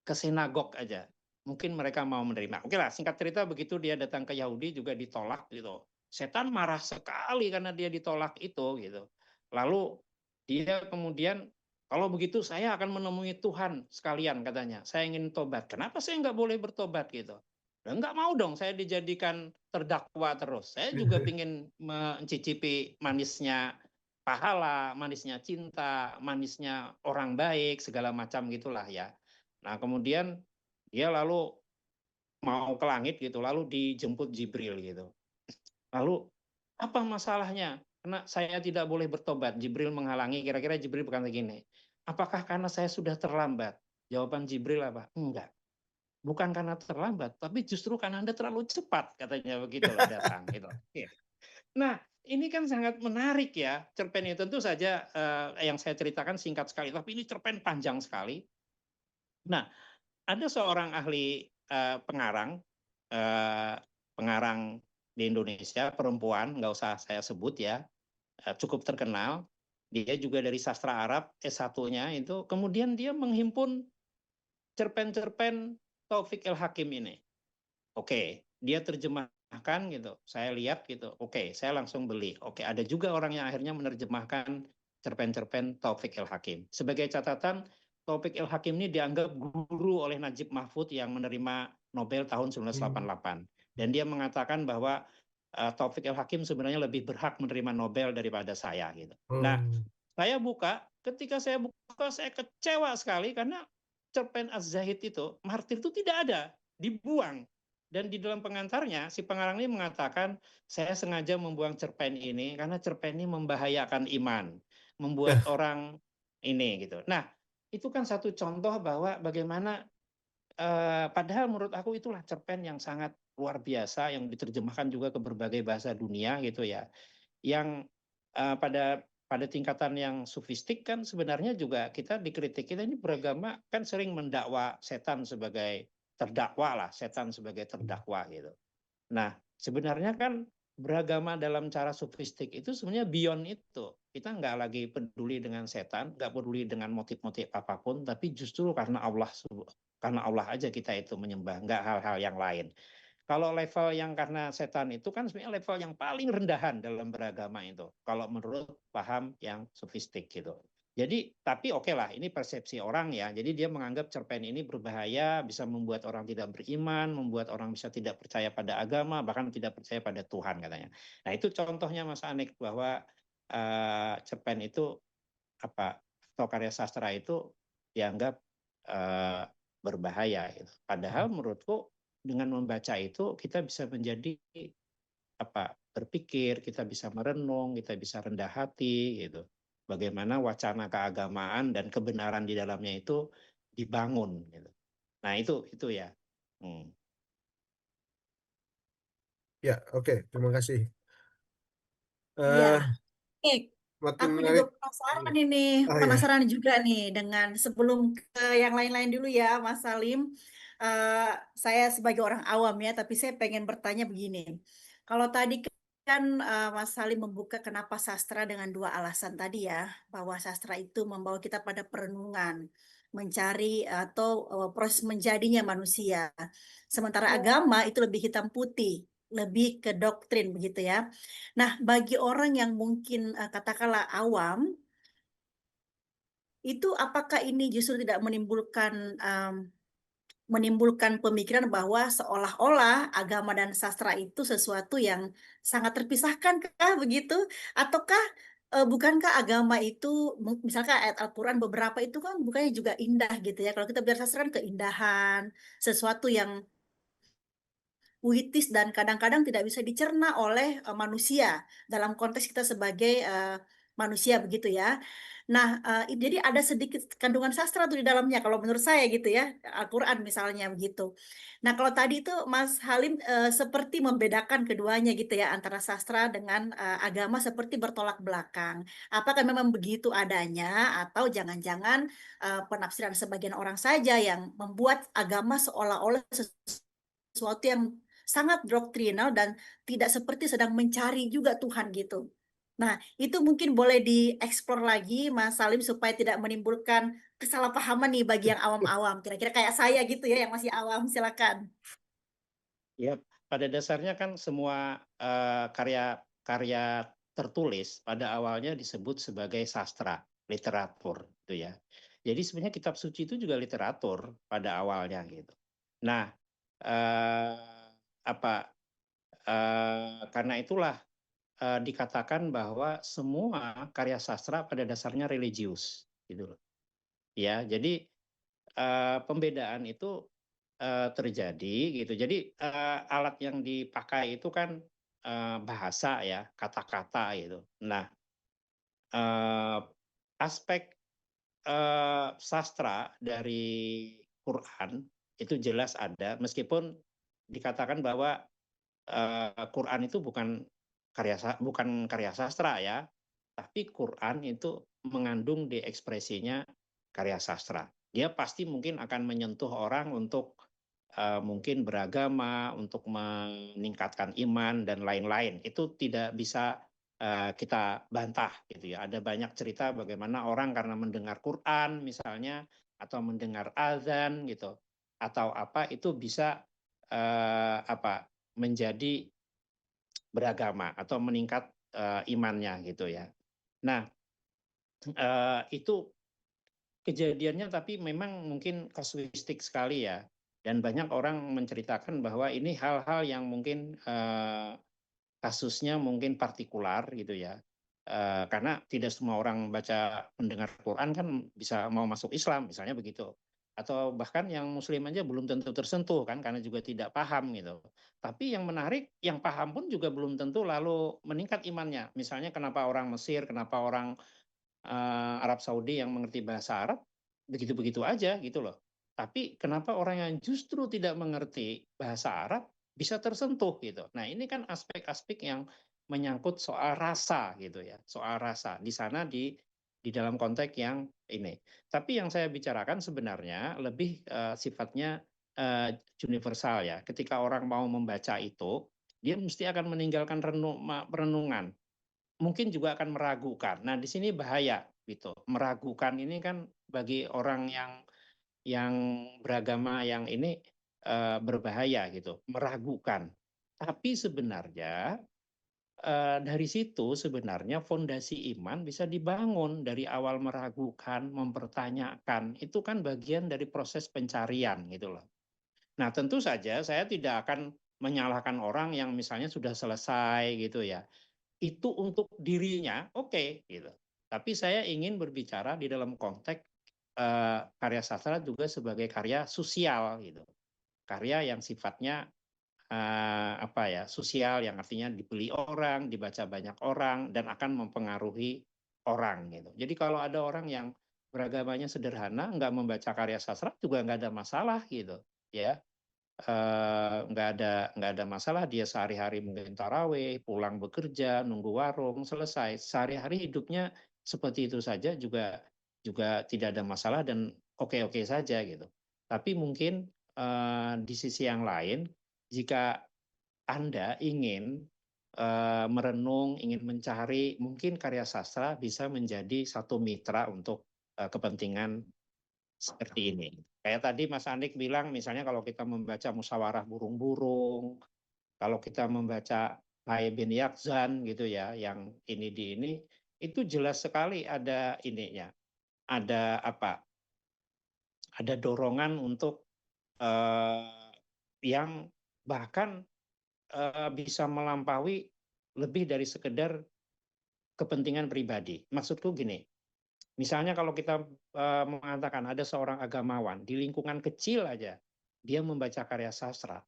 ke sinagog aja. Mungkin mereka mau menerima. Oke lah, singkat cerita begitu dia datang ke Yahudi juga ditolak gitu. Setan marah sekali karena dia ditolak itu gitu. Lalu dia kemudian, kalau begitu saya akan menemui Tuhan sekalian katanya. Saya ingin tobat. Kenapa saya nggak boleh bertobat gitu? Dan nggak mau dong saya dijadikan terdakwa terus. Saya juga ingin mencicipi manisnya pahala, manisnya cinta, manisnya orang baik, segala macam gitulah ya. Nah kemudian dia lalu mau ke langit gitu, lalu dijemput Jibril gitu. Lalu apa masalahnya? Karena saya tidak boleh bertobat. Jibril menghalangi. Kira-kira Jibril bukan begini. Apakah karena saya sudah terlambat? Jawaban Jibril apa? Enggak. Bukan karena terlambat, tapi justru karena Anda terlalu cepat, katanya begitulah datang. Gitu. Nah, ini kan sangat menarik ya. Cerpen ini tentu saja yang saya ceritakan singkat sekali, tapi ini cerpen panjang sekali. Nah, ada seorang ahli pengarang di Indonesia, perempuan, nggak usah saya sebut ya, cukup terkenal. Dia juga dari sastra Arab, S1-nya itu. Kemudian dia menghimpun cerpen-cerpen Taufik El Hakim ini. Oke, dia terjemahkan gitu. Saya lihat gitu. Oke, saya langsung beli. Oke, ada juga orang yang akhirnya menerjemahkan cerpen-cerpen Taufik El Hakim. Sebagai catatan, Taufik El Hakim ini dianggap guru oleh Najib Mahfud yang menerima Nobel tahun 1988. Dan dia mengatakan bahwa Taufik El Hakim sebenarnya lebih berhak menerima Nobel daripada saya gitu. Nah, saya buka, ketika saya buka saya kecewa sekali karena cerpen Az-Zahid itu, Martir itu tidak ada, dibuang. Dan di dalam pengantarnya, si pengarang ini mengatakan, saya sengaja membuang cerpen ini karena cerpen ini membahayakan iman, membuat orang ini gitu. Nah, itu kan satu contoh bahwa bagaimana padahal menurut aku itulah cerpen yang sangat luar biasa yang diterjemahkan juga ke berbagai bahasa dunia gitu ya. Yang pada tingkatan yang sofistik kan sebenarnya juga kita dikritik, kita ini beragama kan sering mendakwa setan sebagai terdakwa lah, setan sebagai terdakwa gitu. Nah, sebenarnya kan beragama dalam cara sofistik itu sebenarnya beyond itu. Kita nggak lagi peduli dengan setan, nggak peduli dengan motif-motif apapun, tapi justru karena Allah aja kita itu menyembah, nggak hal-hal yang lain. Kalau level yang karena setan itu kan sebenarnya level yang paling rendahan dalam beragama itu. Kalau menurut paham yang sofistik gitu. Jadi, tapi oke lah, ini persepsi orang ya. Jadi dia menganggap cerpen ini berbahaya, bisa membuat orang tidak beriman, membuat orang bisa tidak percaya pada agama, bahkan tidak percaya pada Tuhan katanya. Nah itu contohnya Mas Anik bahwa cerpen itu atau karya sastra itu dianggap berbahaya. Gitu. Padahal menurutku dengan membaca itu kita bisa menjadi berpikir, kita bisa merenung, kita bisa rendah hati gitu. Bagaimana wacana keagamaan dan kebenaran di dalamnya itu dibangun gitu. Nah, itu ya. Ya, oke, terima kasih. Iya. Makin Aku juga menarik. penasaran ini, Oh ya, penasaran juga nih dengan sebelum ke yang lain-lain dulu ya, Mas Salim. Saya sebagai orang awam ya, tapi saya pengen bertanya begini. Kalau tadi kan Mas Salim membuka kenapa sastra dengan dua alasan tadi ya, bahwa sastra itu membawa kita pada perenungan, mencari atau proses menjadinya manusia. Sementara agama itu lebih hitam putih, lebih ke doktrin begitu ya. Nah, bagi orang yang mungkin katakanlah awam, itu apakah ini justru tidak menimbulkan pemikiran bahwa seolah-olah agama dan sastra itu sesuatu yang sangat terpisahkan kah begitu? Ataukah bukankah agama itu, misalkan ayat Al-Quran beberapa itu kan bukannya juga indah gitu ya. Kalau kita bicara sastra kan keindahan, sesuatu yang puitis dan kadang-kadang tidak bisa dicerna oleh manusia dalam konteks kita sebagai manusia begitu ya. Nah, jadi ada sedikit kandungan sastra tuh di dalamnya kalau menurut saya gitu ya, Al-Qur'an misalnya begitu. Nah, kalau tadi itu Mas Halim seperti membedakan keduanya gitu ya antara sastra dengan agama seperti bertolak belakang. Apakah memang begitu adanya atau jangan-jangan penafsiran sebagian orang saja yang membuat agama seolah-olah sesuatu yang sangat doktrinal dan tidak seperti sedang mencari juga Tuhan gitu. Nah, itu mungkin boleh dieksplor lagi Mas Salim supaya tidak menimbulkan kesalahpahaman nih bagi yang awam-awam. Kira-kira kayak saya gitu ya yang masih awam, silakan. Ya, pada dasarnya kan semua karya tertulis pada awalnya disebut sebagai sastra, literatur gitu ya. Jadi sebenarnya kitab suci itu juga literatur pada awalnya gitu. Nah, karena itulah dikatakan bahwa semua karya sastra pada dasarnya religius gitu loh. Ya, jadi pembedaan itu terjadi gitu. Jadi alat yang dipakai itu kan bahasa ya, kata-kata gitu. Nah, aspek sastra dari Quran itu jelas ada, meskipun dikatakan bahwa Quran itu bukan karya sastra ya, tapi Quran itu mengandung di ekspresinya karya sastra. Dia pasti mungkin akan menyentuh orang untuk mungkin beragama, untuk meningkatkan iman dan lain-lain. Itu tidak bisa kita bantah gitu ya. Ada banyak cerita bagaimana orang karena mendengar Quran misalnya atau mendengar azan gitu atau apa itu bisa menjadi beragama atau meningkat imannya gitu ya. Nah, itu kejadiannya tapi memang mungkin kasuistik sekali ya. Dan banyak orang menceritakan bahwa ini hal-hal yang mungkin kasusnya mungkin partikular gitu ya. Karena tidak semua orang baca mendengar Quran kan bisa mau masuk Islam misalnya begitu. Atau bahkan yang Muslim aja belum tentu tersentuh kan karena juga tidak paham gitu. Tapi yang menarik, yang paham pun juga belum tentu lalu meningkat imannya. Misalnya kenapa orang Mesir, kenapa orang Arab Saudi yang mengerti bahasa Arab begitu-begitu aja gitu loh. Tapi kenapa orang yang justru tidak mengerti bahasa Arab bisa tersentuh gitu. Nah, ini kan aspek-aspek yang menyangkut soal rasa gitu ya, soal rasa. Di sana di dalam konteks yang ini. Tapi yang saya bicarakan sebenarnya lebih sifatnya universal ya. Ketika orang mau membaca itu, dia mesti akan meninggalkan renungan, mungkin juga akan meragukan. Nah, di sini bahaya gitu. Meragukan ini kan bagi orang yang beragama yang ini berbahaya gitu, meragukan. Tapi sebenarnya dari situ sebenarnya fondasi iman bisa dibangun dari awal. Meragukan, mempertanyakan, itu kan bagian dari proses pencarian gitu loh. Nah, tentu saja saya tidak akan menyalahkan orang yang misalnya sudah selesai gitu ya, itu untuk dirinya oke gitu. Tapi saya ingin berbicara di dalam konteks karya sastra juga sebagai karya sosial gitu. Karya yang sifatnya sosial, yang artinya dibeli orang, dibaca banyak orang dan akan mempengaruhi orang gitu. Jadi kalau ada orang yang beragamanya sederhana, nggak membaca karya sastra juga nggak ada masalah gitu ya. Nggak ada masalah, dia sehari-hari mungkin tarawih, pulang bekerja, nunggu warung, selesai. Sehari-hari hidupnya seperti itu saja juga tidak ada masalah dan oke-oke saja gitu. Tapi mungkin di sisi yang lain, jika Anda ingin merenung, ingin mencari, mungkin karya sastra bisa menjadi satu mitra untuk kepentingan seperti ini. Kayak tadi Mas Andik bilang, misalnya kalau kita membaca Musyawarah Burung-Burung, kalau kita membaca Hai bin Yakzan gitu ya, yang ini di ini, itu jelas sekali ada ininya, ada apa? Ada dorongan untuk yang bahkan bisa melampaui lebih dari sekedar kepentingan pribadi. Maksudku gini, misalnya kalau kita mengatakan ada seorang agamawan di lingkungan kecil aja, dia membaca karya sastra,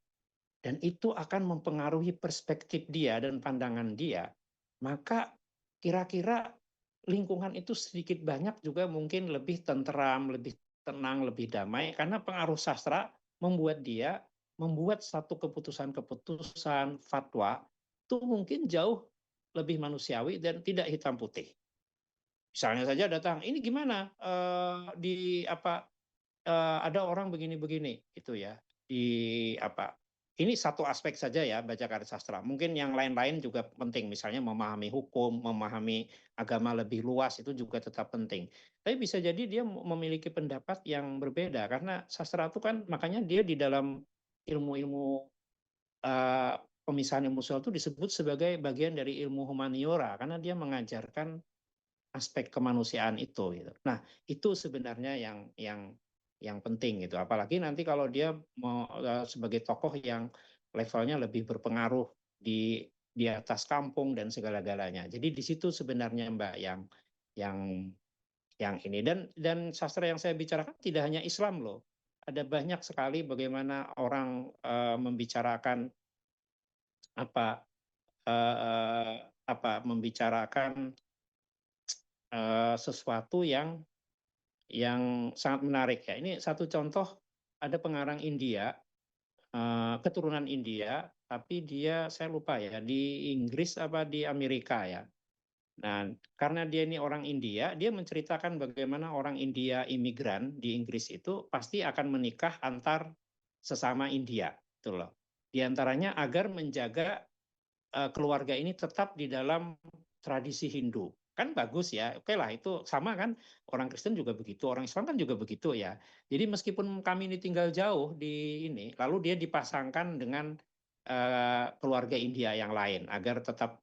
dan itu akan mempengaruhi perspektif dia dan pandangan dia, maka kira-kira lingkungan itu sedikit banyak juga mungkin lebih tenteram, lebih tenang, lebih damai, karena pengaruh sastra membuat dia membuat satu keputusan-keputusan fatwa itu mungkin jauh lebih manusiawi dan tidak hitam putih. Misalnya saja datang, ini gimana ada orang begini-begini gitu ya. Ini satu aspek saja ya baca karya sastra. Mungkin yang lain-lain juga penting, misalnya memahami hukum, memahami agama lebih luas itu juga tetap penting. Tapi bisa jadi dia memiliki pendapat yang berbeda karena sastra itu kan makanya dia di dalam ilmu-ilmu pemisahan ilmu sosial itu disebut sebagai bagian dari ilmu humaniora karena dia mengajarkan aspek kemanusiaan itu gitu. Nah, itu sebenarnya yang penting gitu. Apalagi nanti kalau dia mau sebagai tokoh yang levelnya lebih berpengaruh di atas kampung dan segala-galanya. Jadi di situ sebenarnya Mbak yang ini dan sastra yang saya bicarakan tidak hanya Islam loh. Ada banyak sekali bagaimana orang membicarakan membicarakan sesuatu yang sangat menarik ya. Ini satu contoh, ada pengarang India, keturunan India, tapi dia saya lupa ya di Inggris apa di Amerika ya. Nah, karena dia ini orang India, dia menceritakan bagaimana orang India imigran di Inggris itu pasti akan menikah antar sesama India, gitu loh. Di antaranya agar menjaga keluarga ini tetap di dalam tradisi Hindu. Kan bagus ya, oke lah itu sama kan, orang Kristen juga begitu, orang Islam kan juga begitu ya. Jadi meskipun kami ini tinggal jauh di ini, lalu dia dipasangkan dengan keluarga India yang lain agar tetap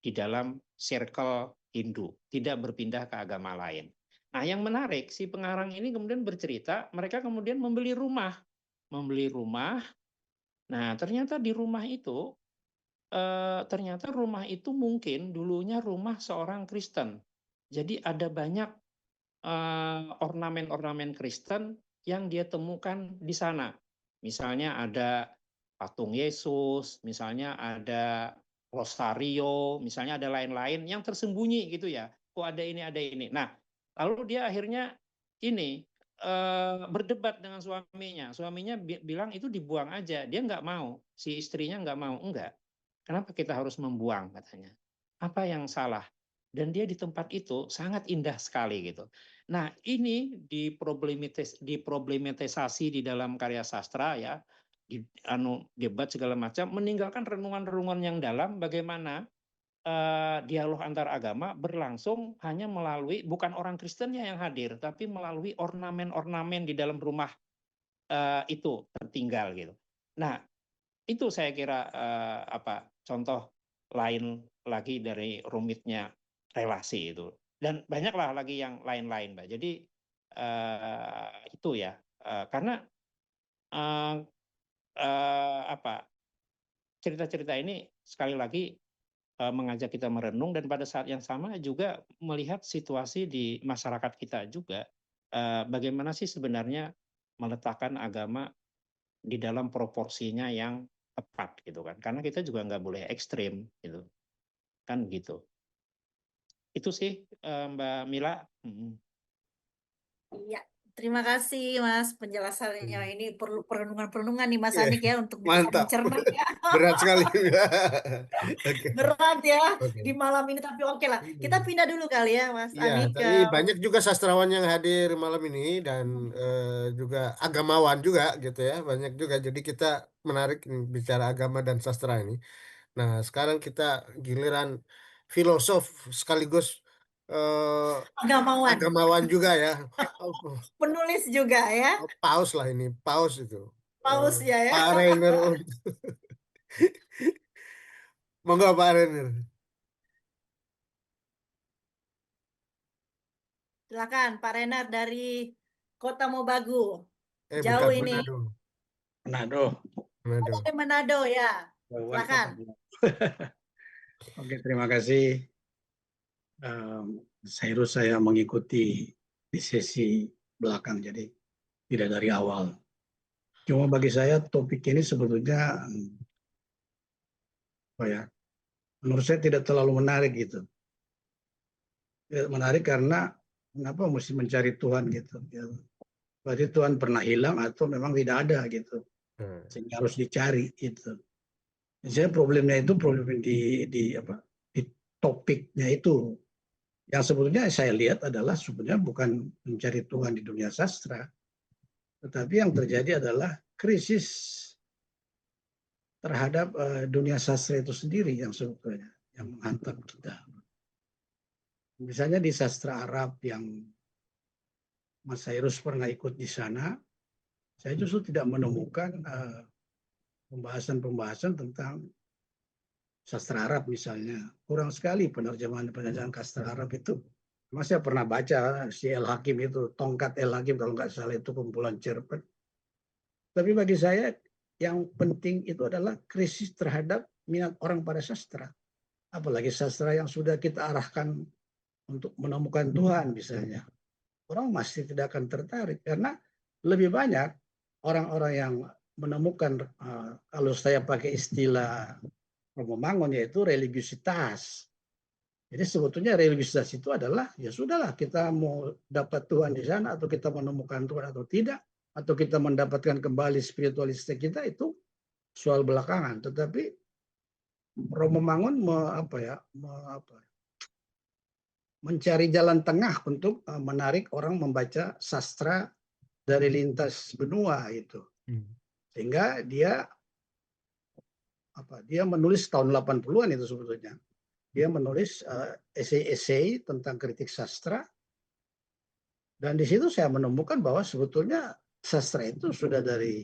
di dalam circle Hindu, tidak berpindah ke agama lain. Nah, yang menarik si pengarang ini kemudian bercerita, mereka kemudian membeli rumah. Nah, ternyata di rumah itu ternyata rumah itu mungkin dulunya rumah seorang Kristen. Jadi ada banyak ornamen-ornamen Kristen yang dia temukan di sana. Misalnya ada patung Yesus, misalnya ada rosario, misalnya ada lain-lain yang tersembunyi gitu ya. Kok ada ini, ada ini. Nah, lalu dia akhirnya ini berdebat dengan suaminya. Suaminya bilang itu dibuang aja. Dia nggak mau, si istrinya nggak mau. Enggak. Kenapa kita harus membuang katanya? Apa yang salah? Dan dia di tempat itu sangat indah sekali gitu. Nah, ini diproblematisasi di dalam karya sastra ya, debat segala macam, meninggalkan renungan-renungan yang dalam bagaimana dialog antar agama berlangsung hanya melalui bukan orang Kristennya yang hadir, tapi melalui ornamen-ornamen di dalam rumah itu tertinggal gitu. Nah, itu saya kira contoh lain lagi dari rumitnya relasi itu, dan banyaklah lagi yang lain-lain, Mbak. Jadi itu ya, karena cerita-cerita ini sekali lagi mengajak kita merenung, dan pada saat yang sama juga melihat situasi di masyarakat kita juga, bagaimana sih sebenarnya meletakkan agama di dalam proporsinya yang tepat gitu kan, karena kita juga nggak boleh ekstrim gitu kan gitu. Itu sih Mbak Mila. Iya, terima kasih Mas penjelasannya. Ini perlu perenungan-perenungan nih Mas Iya, Anik ya untuk bisa mantap. mencerna ya. Berat sekali. Oke. Berat ya Oke. di malam ini, tapi oke lah. Kita pindah dulu kali ya Mas Iya, Anik ke tapi banyak juga sastrawan yang hadir malam ini dan juga agamawan juga gitu ya, banyak juga. Jadi kita menarik nih bicara agama dan sastra ini. Nah, sekarang kita giliran filosof sekaligus agamawan, agamawan juga ya. Oh, penulis juga ya, paus lah ini, paus itu. paus ya ya. Pak Rainer, monggo Pak Rainer. Silakan Pak Renard dari Kota Mobagu. Jauh Bukan ini. Manado. Manado. Manado. Dari Manado ya. Silakan. Oke, terima kasih. Saya mengikuti di sesi belakang, jadi tidak dari awal. Cuma bagi saya topik ini sebetulnya menurut saya tidak terlalu menarik gitu. Tidak menarik karena kenapa mesti mencari Tuhan gitu. Berarti Tuhan pernah hilang atau memang tidak ada gitu. Sehingga harus dicari gitu. Saya problemnya itu problem di topiknya itu. Yang sebetulnya saya lihat adalah sebenarnya bukan mencari Tuhan di dunia sastra, tetapi yang terjadi adalah krisis terhadap dunia sastra itu sendiri yang sebetulnya yang menghantam kita. Misalnya di sastra Arab yang Mas Sairus pernah ikut di sana, saya justru tidak menemukan pembahasan-pembahasan tentang sastra Arab misalnya. Kurang sekali penerjemahan sastra Arab itu. Mas saya pernah baca si El Hakim itu, Tongkat El Hakim kalau nggak salah itu kumpulan cerpen. Tapi bagi saya yang penting itu adalah krisis terhadap minat orang pada sastra. Apalagi sastra yang sudah kita arahkan untuk menemukan Tuhan misalnya. Orang masih tidak akan tertarik karena lebih banyak orang-orang yang menemukan, kalau saya pakai istilah membangun, yaitu religiusitas. Jadi sebetulnya religiusitas itu adalah ya sudahlah, kita mau dapat Tuhan di sana atau kita menemukan Tuhan atau tidak, atau kita mendapatkan kembali spiritualitas kita, itu soal belakangan. Tetapi membangun mencari jalan tengah untuk menarik orang membaca sastra dari lintas benua itu. Sehingga dia menulis tahun 80-an itu sebetulnya. Dia menulis esai-esai tentang kritik sastra, dan di situ saya menemukan bahwa sebetulnya sastra itu sudah dari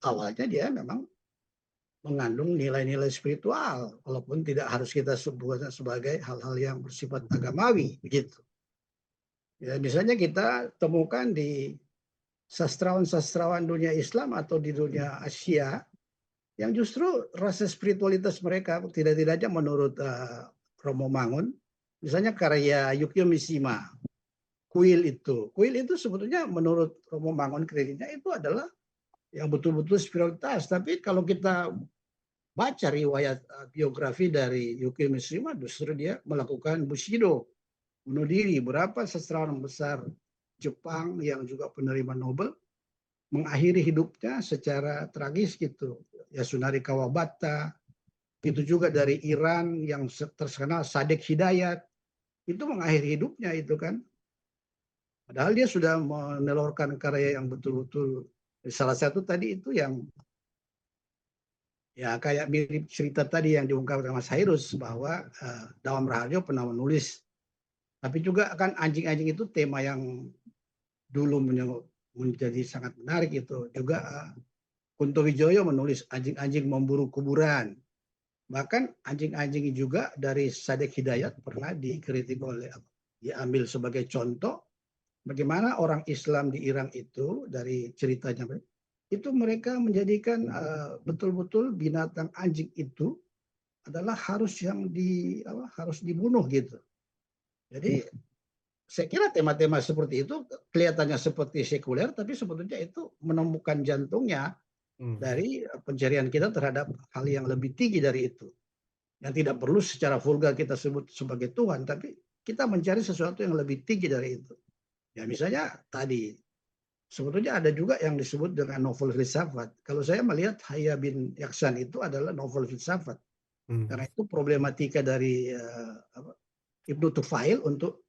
awalnya dia memang mengandung nilai-nilai spiritual, walaupun tidak harus kita sebutkan sebagai hal-hal yang bersifat agamawi, begitu. Ya, misalnya kita temukan di sastrawan-sastrawan dunia Islam atau di dunia Asia yang justru rasa spiritualitas mereka tidak-tidaknya menurut Romo Mangun, misalnya karya Yukio Mishima, Kuil itu sebetulnya menurut Romo Mangun kritiknya itu adalah yang betul-betul spiritualitas. Tapi kalau kita baca riwayat biografi dari Yukio Mishima, justru dia melakukan bushido, bunuh diri. Berapa sastrawan besar Jepang yang juga penerima Nobel mengakhiri hidupnya secara tragis gitu. Yasunari Kawabata, itu juga dari Iran yang terkenal Sadek Hidayat, itu mengakhiri hidupnya itu kan. Padahal dia sudah menelurkan karya yang betul-betul, salah satu tadi itu yang ya kayak mirip cerita tadi yang diungkapkan Mas Hairus bahwa Dawam Raharjo pernah menulis. Tapi juga kan anjing-anjing itu tema yang dulu menjadi sangat menarik itu. Juga Kunto Wijoyo menulis anjing-anjing memburu kuburan. Bahkan anjing-anjing juga dari Sadek Hidayat pernah dikritik diambil sebagai contoh bagaimana orang Islam di Iran itu dari ceritanya itu mereka menjadikan betul-betul binatang anjing itu adalah harus dibunuh gitu. Jadi saya kira tema-tema seperti itu kelihatannya seperti sekuler, tapi sebetulnya itu menemukan jantungnya dari pencarian kita terhadap hal yang lebih tinggi dari itu. Yang tidak perlu secara vulgar kita sebut sebagai Tuhan, tapi kita mencari sesuatu yang lebih tinggi dari itu. Ya misalnya tadi, sebetulnya ada juga yang disebut dengan novel filsafat. Kalau saya melihat Hayya bin Yaksan itu adalah novel filsafat. Karena itu problematika dari Ibnu Tufail untuk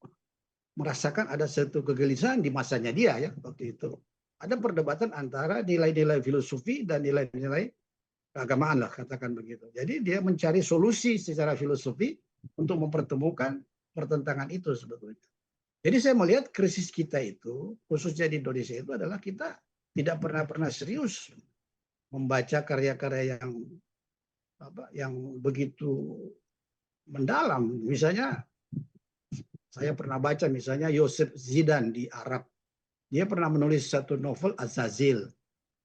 merasakan ada satu kegelisahan di masanya dia ya waktu itu. Ada perdebatan antara nilai-nilai filosofi dan nilai-nilai keagamaan lah katakan begitu. Jadi dia mencari solusi secara filosofi untuk mempertemukan pertentangan itu sebetulnya. Jadi saya melihat krisis kita itu khususnya di Indonesia itu adalah kita tidak pernah serius membaca karya-karya yang begitu mendalam. Misalnya saya pernah baca misalnya Yosef Zidan di Arab. Dia pernah menulis satu novel Azazil.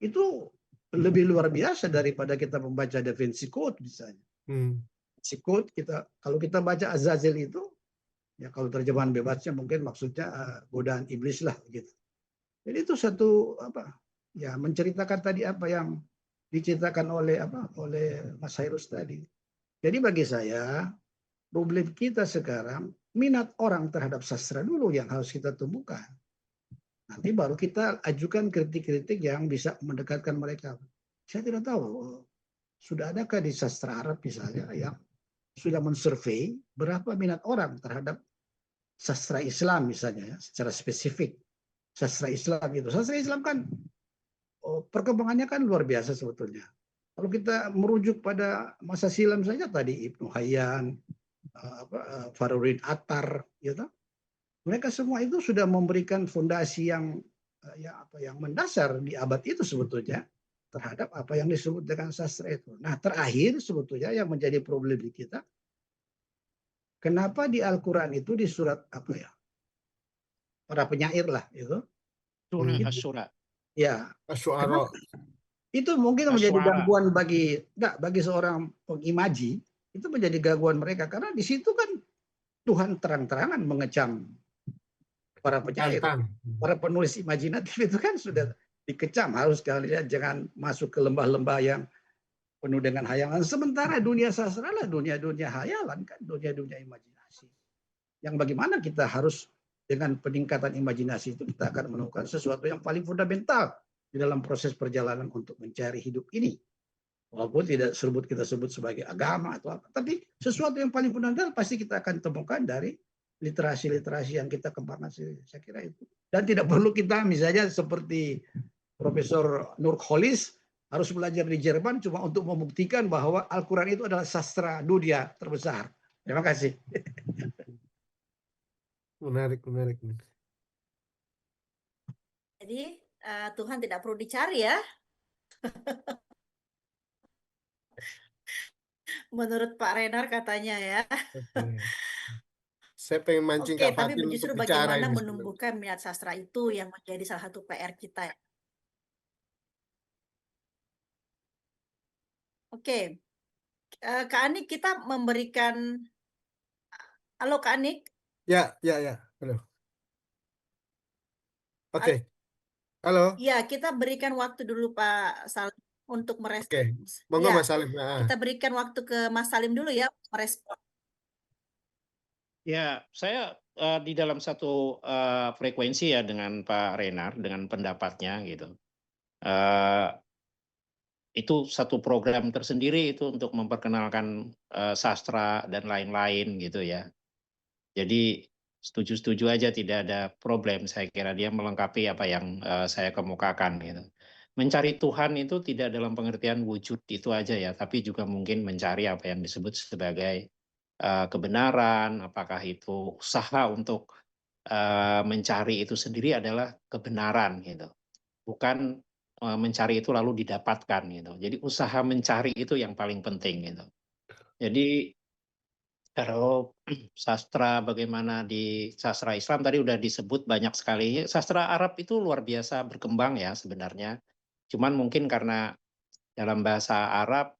Itu lebih luar biasa daripada kita membaca Da Vinci Code misalnya. Code kalau kita baca Azazil itu, ya kalau terjemahan bebasnya mungkin maksudnya godaan iblis lah gitu. Jadi itu satu ya menceritakan tadi apa yang diceritakan oleh Mas Hairus tadi. Jadi bagi saya problem kita sekarang minat orang terhadap sastra dulu yang harus kita temukan. Nanti baru kita ajukan kritik-kritik yang bisa mendekatkan mereka. Saya tidak tahu, sudah adakah di sastra Arab misalnya yang sudah mensurvei berapa minat orang terhadap sastra Islam misalnya ya, secara spesifik. Sastra Islam itu. Sastra Islam kan perkembangannya kan luar biasa sebetulnya. Kalau kita merujuk pada masa silam saja tadi Ibnu Hayyan, Faruddin Attar, gitu. Mereka semua itu sudah memberikan fondasi yang mendasar di abad itu sebetulnya terhadap apa yang disebut dengan sastra itu. Nah, terakhir sebetulnya yang menjadi problem di kita, kenapa di Al-Quran itu di surat para penyair lah itu. Asy-Syura. Ya. Asy-Syu'ara. Itu mungkin menjadi gangguan bagi seorang pengimaji, itu menjadi gangguan mereka karena di situ kan Tuhan terang-terangan mengecam para penyair, para penulis imajinatif itu kan sudah dikecam, harus kalian jangan masuk ke lembah-lembah yang penuh dengan hayalan. Sementara dunia sastra lah dunia-dunia hayalan kan, dunia-dunia imajinasi. Yang bagaimana kita harus dengan peningkatan imajinasi itu kita akan menemukan sesuatu yang paling fundamental di dalam proses perjalanan untuk mencari hidup ini. Walaupun tidak kita sebut sebagai agama atau apa, tapi sesuatu yang paling fundamental pasti kita akan temukan dari literasi-literasi yang kita kembangkan, saya kira itu. Dan tidak perlu kita misalnya seperti Profesor Nurkholis harus belajar di Jerman cuma untuk membuktikan bahwa Al-Quran itu adalah sastra dunia terbesar. Terima kasih. Menarik. Jadi Tuhan tidak perlu dicari ya, menurut Pak Renar katanya ya. Oke. Saya pengen mancing Oke, Kak tapi Fatin untuk justru bicara bagaimana ini sebenarnya. menumbuhkan minat sastra itu yang menjadi salah satu PR kita. Oke, Kak Anik, kita memberikan, halo Kak Anik, Ya. Halo. Oke. Halo. ya kita berikan waktu dulu Pak Salim untuk Oke. merespons. Monggo Ya, Mas Salim. kita berikan waktu ke Mas Salim dulu ya untuk merespon. Ya, saya di dalam satu frekuensi ya dengan Pak Renar, dengan pendapatnya gitu. Itu satu program tersendiri itu untuk memperkenalkan sastra dan lain-lain gitu ya. Jadi setuju-setuju aja, tidak ada problem. Saya kira dia melengkapi apa yang saya kemukakan gitu. Mencari Tuhan itu tidak dalam pengertian wujud itu aja ya, tapi juga mungkin mencari apa yang disebut sebagai kebenaran. Apakah itu usaha untuk mencari itu sendiri adalah kebenaran gitu, bukan mencari itu lalu didapatkan gitu. Jadi usaha mencari itu yang paling penting gitu. Jadi kalau sastra, bagaimana di sastra Islam tadi udah disebut banyak sekali. Sastra Arab itu luar biasa berkembang ya sebenarnya. Cuman mungkin karena dalam bahasa Arab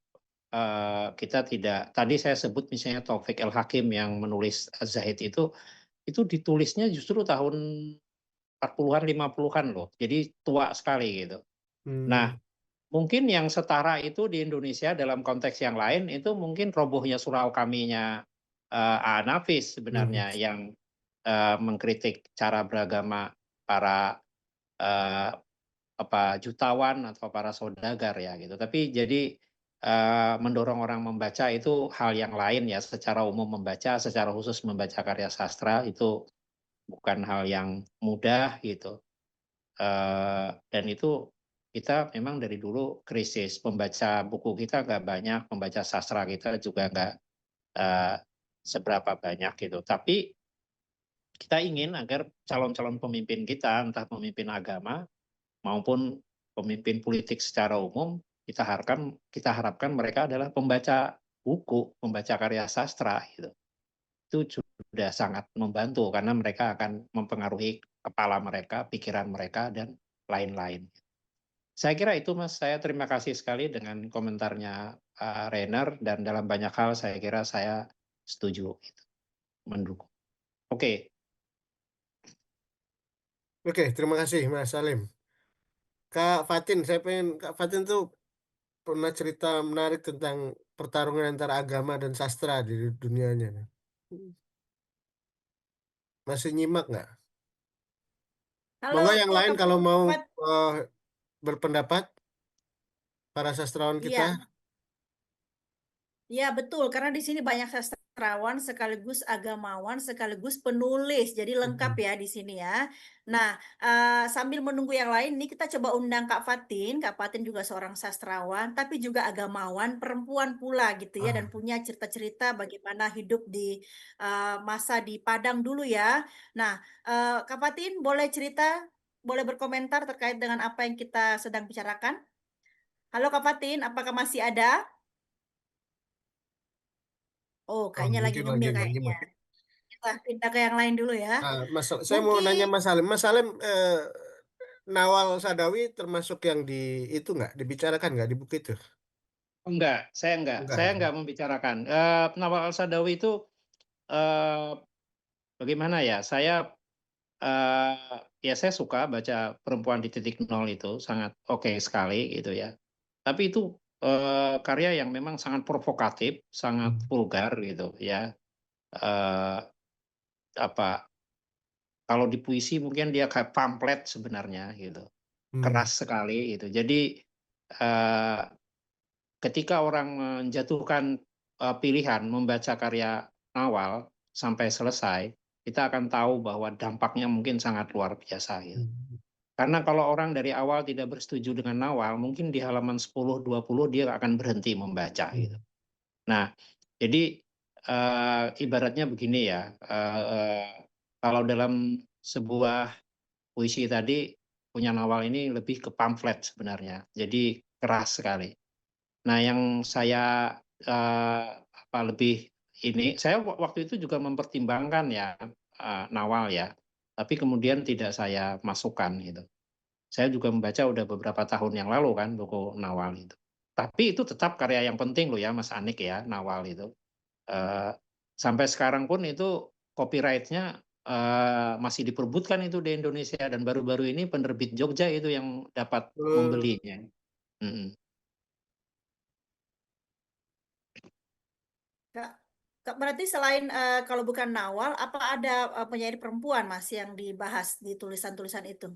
kita tidak, tadi saya sebut misalnya Taufik El-Hakim yang menulis Az-Zahid itu ditulisnya justru tahun 40-an 50-an loh. Jadi tua sekali gitu. Nah, mungkin yang setara itu di Indonesia dalam konteks yang lain itu mungkin robohnya surau kaminya A. Nafis sebenarnya yang mengkritik cara beragama para jutawan atau para saudagar ya gitu. Tapi jadi mendorong orang membaca itu hal yang lain ya. Secara umum membaca, secara khusus membaca karya sastra itu bukan hal yang mudah gitu. Dan itu kita memang dari dulu krisis, pembaca buku kita nggak banyak, pembaca sastra kita juga nggak seberapa banyak gitu. Tapi kita ingin agar calon-calon pemimpin kita, entah pemimpin agama maupun pemimpin politik secara umum, kita harapkan mereka adalah pembaca buku, pembaca karya sastra gitu. Itu sudah sangat membantu karena mereka akan mempengaruhi kepala mereka, pikiran mereka, dan lain-lain. Saya kira itu Mas, saya terima kasih sekali dengan komentarnya Rainer, dan dalam banyak hal saya kira saya setuju, mendukung. Oke. Oke, terima kasih Mas Salim. Kak Fatin, saya pengen Kak Fatin tuh pernah cerita menarik tentang pertarungan antara agama dan sastra di dunianya. Masih nyimak nggak? Halo Monggo yang lain Kak kalau mau Fat. berpendapat, para sastrawan kita. Iya. Ya betul, karena di sini banyak sastrawan sekaligus agamawan sekaligus penulis, jadi lengkap ya di sini ya. Nah, sambil menunggu yang lain nih kita coba undang Kak Fatin. Kak Fatin juga seorang sastrawan, tapi juga agamawan perempuan pula gitu ya, dan punya cerita-cerita bagaimana hidup di masa di Padang dulu ya. Nah, Kak Fatin boleh cerita, boleh berkomentar terkait dengan apa yang kita sedang bicarakan. Halo Kak Fatin, apakah masih ada? Oh, kayaknya lagi Mungkin lagi ngemil nggak kayaknya. nyimak. Kita pindah ke yang lain dulu ya. Saya mau nanya Mungkin Mas Salim. Mas Salim, Nawal Sadawi termasuk yang di itu nggak dibicarakan nggak di buku itu? Enggak, saya Enggak ya? enggak membicarakan. Nawal Al-Sadawi itu bagaimana ya? Saya suka baca Perempuan di Titik Nol, itu sangat oke sekali gitu ya. Tapi itu karya yang memang sangat provokatif, sangat vulgar gitu ya. Kalau di puisi mungkin dia kayak pamflet sebenarnya gitu. Keras sekali gitu. Jadi ketika orang menjatuhkan pilihan membaca karya Nawal sampai selesai, kita akan tahu bahwa dampaknya mungkin sangat luar biasa gitu. Karena kalau orang dari awal tidak bersetuju dengan Nawal, mungkin di halaman 10-20 dia akan berhenti membaca gitu. Nah, jadi ibaratnya begini ya, kalau dalam sebuah puisi tadi, punya Nawal ini lebih ke pamflet sebenarnya, jadi keras sekali. Nah, yang saya lebih ini, saya waktu itu juga mempertimbangkan ya Nawal ya, tapi kemudian tidak saya masukkan gitu. Saya juga membaca udah beberapa tahun yang lalu kan buku Nawal itu. Tapi itu tetap karya yang penting loh ya Mas Anik ya, Nawal itu. Sampai sekarang pun itu copyright-nya masih diperebutkan itu di Indonesia, dan baru-baru ini penerbit Jogja itu yang dapat membelinya. Kak, berarti selain kalau bukan Nawal, apa ada penyair perempuan Mas yang dibahas di tulisan-tulisan itu?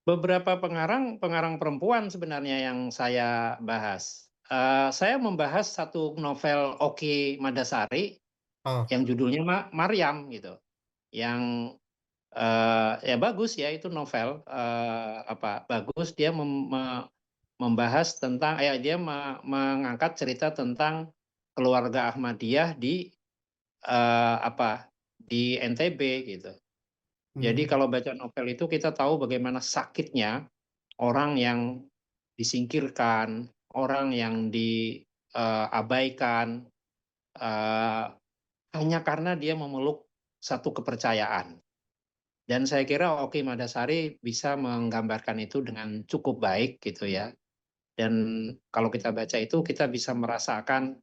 Beberapa pengarang perempuan sebenarnya yang saya bahas. Saya membahas satu novel Oki Madasari Oh, yang judulnya Maryam gitu. Yang ya bagus ya, itu novel bagus, dia membahas tentang dia mengangkat cerita tentang keluarga Ahmadiyah di di NTB gitu. Jadi kalau baca novel itu kita tahu bagaimana sakitnya orang yang disingkirkan, orang yang diabaikan hanya karena dia memeluk satu kepercayaan. Dan saya kira Oki Madasari bisa menggambarkan itu dengan cukup baik gitu ya. Dan kalau kita baca itu kita bisa merasakan,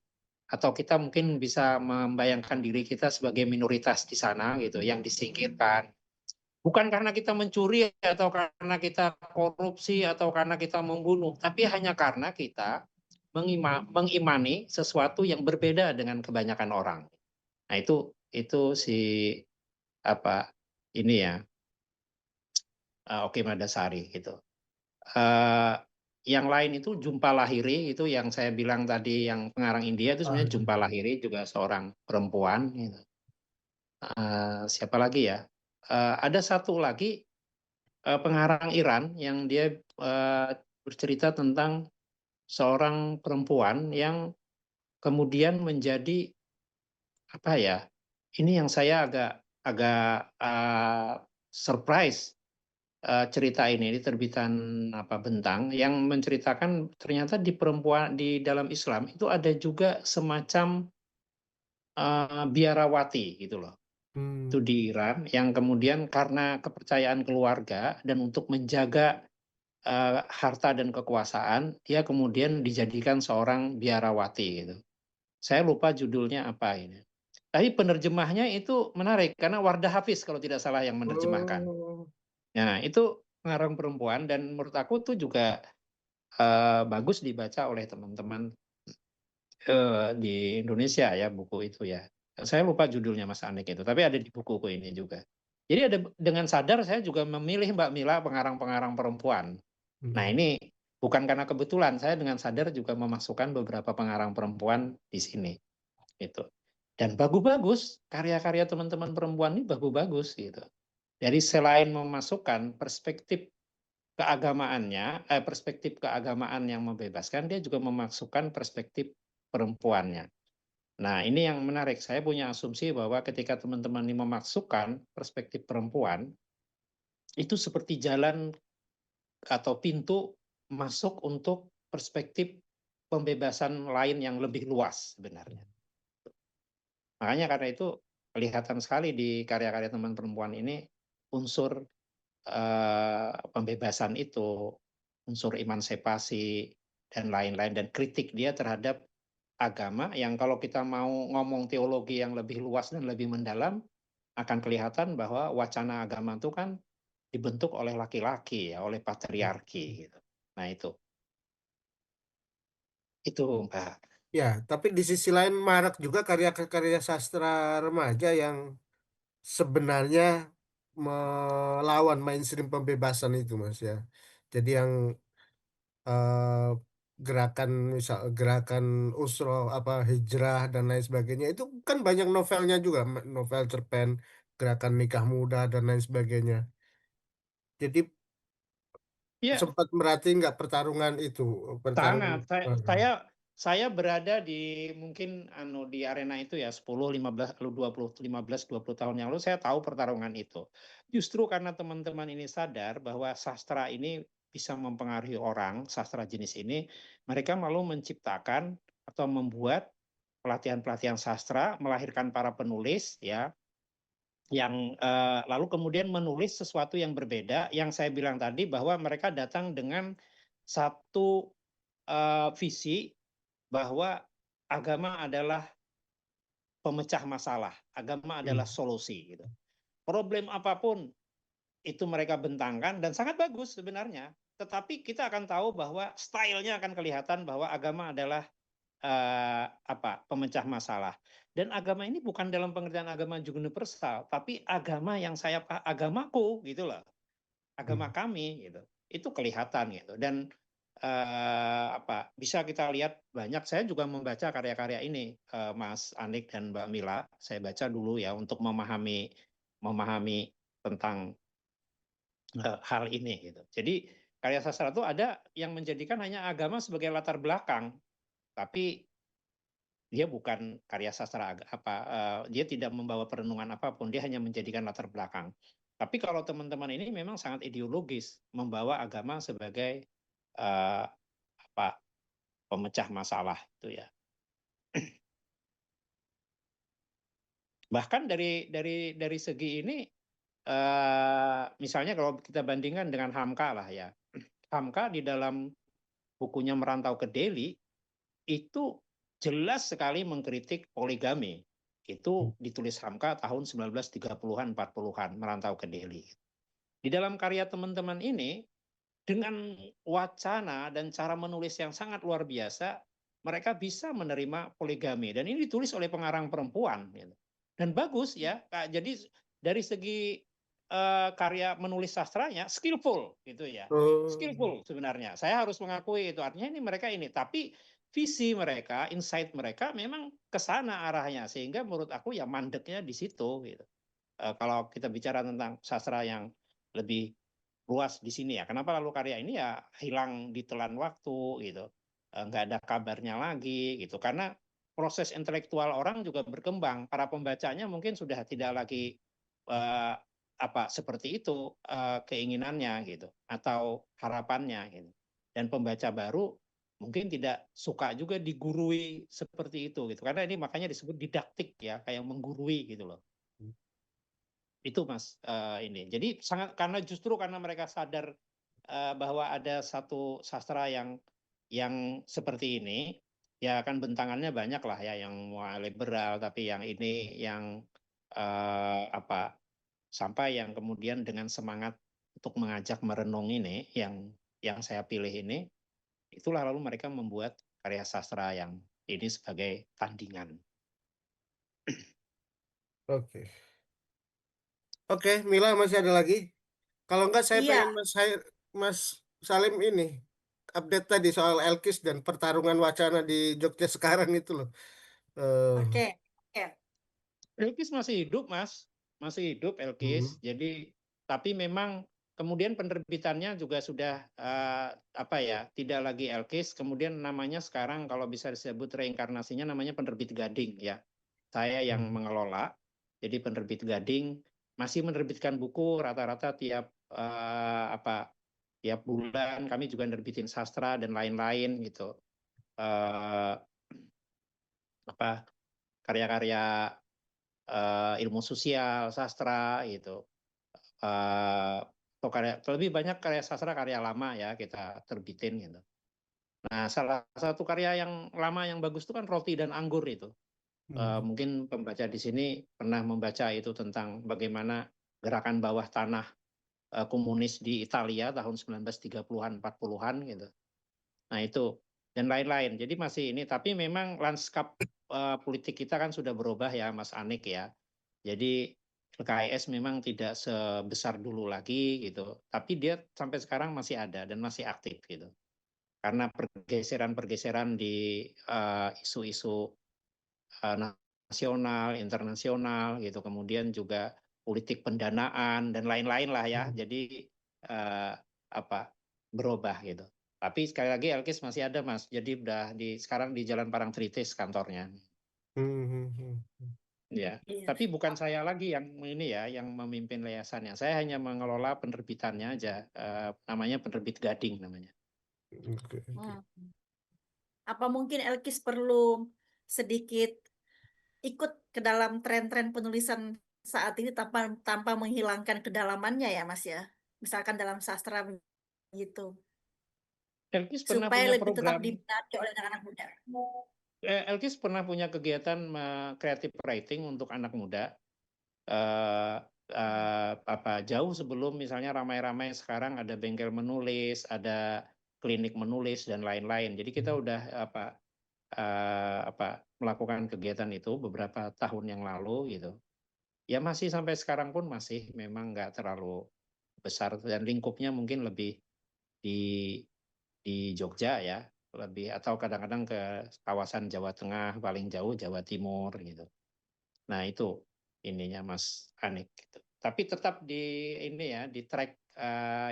atau kita mungkin bisa membayangkan diri kita sebagai minoritas di sana gitu, yang disingkirkan. Bukan karena kita mencuri atau karena kita korupsi atau karena kita membunuh, tapi hanya karena kita mengimani sesuatu yang berbeda dengan kebanyakan orang. Nah, itu si ini ya, Oki Madasari gitu. Yang lain itu Jumpa Lahiri, itu yang saya bilang tadi, yang pengarang India itu sebenarnya Jumpa Lahiri juga seorang perempuan gitu. Siapa lagi ya? Ada satu lagi pengarang Iran yang dia bercerita tentang seorang perempuan yang kemudian menjadi ini yang saya agak surprise. Cerita ini terbitan Bentang, yang menceritakan ternyata di dalam Islam itu ada juga semacam biarawati gitu loh. Itu di Iran, yang kemudian karena kepercayaan keluarga dan untuk menjaga harta dan kekuasaan, dia kemudian dijadikan seorang biarawati gitu. Saya lupa judulnya apa ini. Tapi penerjemahnya itu menarik karena Wardah Hafiz kalau tidak salah yang menerjemahkan. Nah, itu pengarang perempuan, dan menurut aku tuh juga bagus dibaca oleh teman-teman di Indonesia ya, buku itu ya. Saya lupa judulnya Mas Anik itu, tapi ada di bukuku ini juga. Jadi ada, dengan sadar saya juga memilih Mbak Mila pengarang-pengarang perempuan. Nah, ini bukan karena kebetulan, saya dengan sadar juga memasukkan beberapa pengarang perempuan di sini. Gitu. Dan bagus-bagus, karya-karya teman-teman perempuan ini bagus-bagus gitu. Jadi selain memasukkan perspektif perspektif keagamaan yang membebaskan, dia juga memasukkan perspektif perempuannya. Nah, ini yang menarik. Saya punya asumsi bahwa ketika teman-teman ini memasukkan perspektif perempuan, itu seperti jalan atau pintu masuk untuk perspektif pembebasan lain yang lebih luas sebenarnya. Makanya karena itu kelihatan sekali di karya-karya teman perempuan ini unsur pembebasan itu, unsur emansipasi dan lain-lain, dan kritik dia terhadap agama yang kalau kita mau ngomong teologi yang lebih luas dan lebih mendalam, akan kelihatan bahwa wacana agama itu kan dibentuk oleh laki-laki ya, oleh patriarki gitu. Nah, itu Mbak. ya, tapi di sisi lain marak juga karya-karya sastra remaja yang sebenarnya melawan mainstream pembebasan itu, Mas ya. Jadi yang eh, gerakan usro hijrah dan lain sebagainya itu kan banyak novelnya juga, novel cerpen, gerakan nikah muda dan lain sebagainya. Jadi Ya, Sempat merhati nggak pertarungan itu, pertarungan? sangat. Saya berada di mungkin di arena itu ya 10, 15, lalu 20, 15, 20 tahun yang lalu saya tahu pertarungan itu. Justru karena teman-teman ini sadar bahwa sastra ini bisa mempengaruhi orang, sastra jenis ini, mereka malu menciptakan atau membuat pelatihan-pelatihan sastra, melahirkan para penulis ya, yang lalu kemudian menulis sesuatu yang berbeda, yang saya bilang tadi bahwa mereka datang dengan satu visi bahwa agama adalah pemecah masalah, agama adalah solusi gitu. Problem apapun itu mereka bentangkan dan sangat bagus sebenarnya. Tetapi kita akan tahu bahwa stylenya akan kelihatan bahwa agama adalah pemecah masalah. Dan agama ini bukan dalam pengertian agama universal, tapi agama yang agamaku gitu loh, agama kami gitu. Itu kelihatan gitu. Dan bisa kita lihat banyak. Saya juga membaca karya-karya ini, Mas Anik dan Mbak Mila. Saya baca dulu ya untuk memahami tentang hal ini gitu. Jadi karya sastra itu ada yang menjadikan hanya agama sebagai latar belakang, tapi dia bukan karya sastra dia tidak membawa perenungan apapun, dia hanya menjadikan latar belakang. Tapi kalau teman-teman ini memang sangat ideologis, membawa agama sebagai uh, pemecah masalah itu ya. Bahkan dari segi ini, misalnya kalau kita bandingkan dengan Hamka lah ya, Hamka di dalam bukunya Merantau ke Delhi itu jelas sekali mengkritik poligami. Itu ditulis Hamka tahun 1930-an, 40-an, Merantau ke Delhi. Di dalam karya teman-teman ini, dengan wacana dan cara menulis yang sangat luar biasa, mereka bisa menerima poligami. Dan ini ditulis oleh pengarang perempuan. Dan bagus ya. Jadi dari segi karya menulis sastranya, skillful gitu ya. Skillful sebenarnya. Saya harus mengakui itu. Artinya ini mereka ini. Tapi visi mereka, insight mereka memang ke sana arahnya. Sehingga menurut aku ya mandeknya di situ. Gitu. Kalau kita bicara tentang sastra yang lebih luas di sini ya. Kenapa lalu karya ini ya hilang ditelan waktu gitu. Nggak ada kabarnya lagi gitu. Karena proses intelektual orang juga berkembang. Para pembacanya mungkin sudah tidak lagi seperti itu keinginannya gitu atau harapannya gitu. Dan pembaca baru mungkin tidak suka juga digurui seperti itu gitu. Karena ini makanya disebut didaktik ya, kayak menggurui gitu loh. Itu Mas ini. Jadi justru karena mereka sadar bahwa ada satu sastra yang seperti ini, ya kan bentangannya banyak lah ya, yang liberal, tapi yang ini yang sampai yang kemudian dengan semangat untuk mengajak merenung ini, yang saya pilih ini, itulah lalu mereka membuat karya sastra yang ini sebagai tandingan. Oke. Oke, Mila masih ada lagi? Kalau enggak saya Iya, pengen Mas Salim ini update tadi soal Elkis dan pertarungan wacana di Jogja sekarang itu loh. oke. Elkis masih hidup, Mas. Masih hidup Elkis. Jadi, tapi memang kemudian penerbitannya juga sudah tidak lagi Elkis. Kemudian namanya sekarang kalau bisa disebut reinkarnasinya namanya Penerbit Gading ya. Saya yang mengelola. Jadi Penerbit Gading masih menerbitkan buku rata-rata tiap tiap bulan. Kami juga nerbitin sastra dan lain-lain gitu. Karya-karya ilmu sosial, sastra gitu. Atau lebih banyak karya sastra, karya lama ya kita terbitin gitu. Nah, salah satu karya yang lama yang bagus itu kan Roti dan Anggur itu. Mungkin pembaca di sini pernah membaca itu tentang bagaimana gerakan bawah tanah komunis di Italia tahun 1930-an, 40-an gitu. Nah, itu dan lain-lain. Jadi masih ini, tapi memang lanskap politik kita kan sudah berubah ya, Mas Anik ya. Jadi LKIS memang tidak sebesar dulu lagi gitu, tapi dia sampai sekarang masih ada dan masih aktif gitu. Karena pergeseran-pergeseran di isu-isu nasional, internasional gitu, kemudian juga politik pendanaan dan lain-lain lah ya. Jadi berubah gitu. Tapi sekali lagi Elkis masih ada Mas, jadi udah sekarang di Jalan Parangtritis kantornya. Ya, Iya. tapi bukan saya lagi yang ini ya, yang memimpin yayasannya. Saya hanya mengelola penerbitannya aja. Namanya penerbit Gading namanya. Oke. Apa mungkin Elkis perlu sedikit ikut ke dalam tren-tren penulisan saat ini tanpa menghilangkan kedalamannya ya Mas ya? Misalkan dalam sastra gitu. Elkis pernah Supaya punya lebih tetap program. diminati oleh anak-anak muda. Elkis pernah punya kegiatan creative writing untuk anak muda. Jauh sebelum misalnya ramai-ramai sekarang ada bengkel menulis, ada klinik menulis dan lain-lain. Jadi kita udah melakukan kegiatan itu beberapa tahun yang lalu gitu. Ya masih sampai sekarang pun masih memang nggak terlalu besar dan lingkupnya mungkin lebih di Jogja ya, lebih atau kadang-kadang ke kawasan Jawa Tengah, paling jauh Jawa Timur gitu. Nah itu ininya Mas Anik gitu. Tapi tetap di ini ya, di track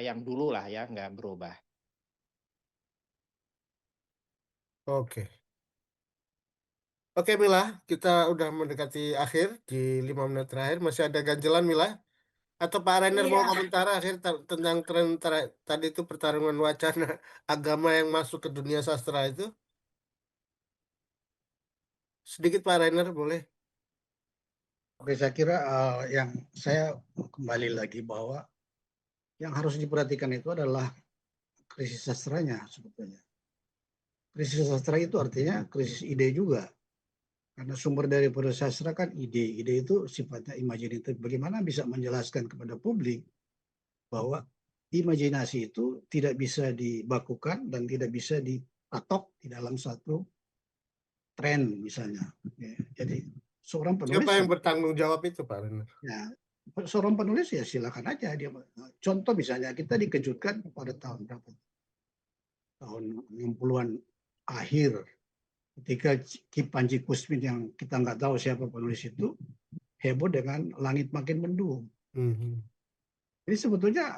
yang dulu lah ya, nggak berubah. Oke. Oke Mila, kita udah mendekati akhir di 5 menit terakhir. Masih ada ganjelan Mila? Atau Pak Rainer mau Iya, komentar akhir tentang tren tadi itu pertarungan wacana agama yang masuk ke dunia sastra itu? Sedikit Pak Rainer boleh? Oke, saya kira yang saya kembali lagi bahwa yang harus diperhatikan itu adalah krisis sastranya sebetulnya. Krisis sastra itu artinya krisis ide juga. Karena sumber dari sastra kan ide. Ide itu sifatnya imajinatif. Bagaimana bisa menjelaskan kepada publik bahwa imajinasi itu tidak bisa dibakukan dan tidak bisa dipatok di dalam satu tren misalnya. Ya, jadi seorang penulis, Siapa yang bertanggung jawab itu Pak Rainer? ya, seorang penulis ya silakan aja dia. Contoh misalnya kita dikejutkan pada tahun berapa? Tahun 60-an akhir ketika Ki Panji Kusmin yang kita nggak tahu siapa penulis itu heboh dengan Langit Makin Mendung. Jadi sebetulnya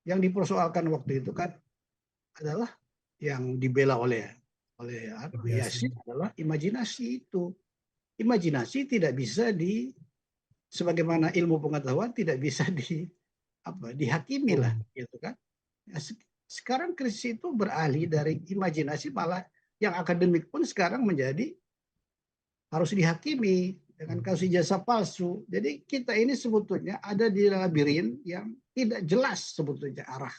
yang dipersoalkan waktu itu kan adalah yang dibela oleh Yasin adalah imajinasi itu. Imajinasi tidak bisa sebagaimana ilmu pengetahuan tidak bisa dihakimi lah, gitu kan. Sekarang krisis itu beralih dari imajinasi malah yang akademik pun sekarang menjadi harus dihakimi dengan kasus ijazah palsu. Jadi kita ini sebetulnya ada di labirin yang tidak jelas sebetulnya arah.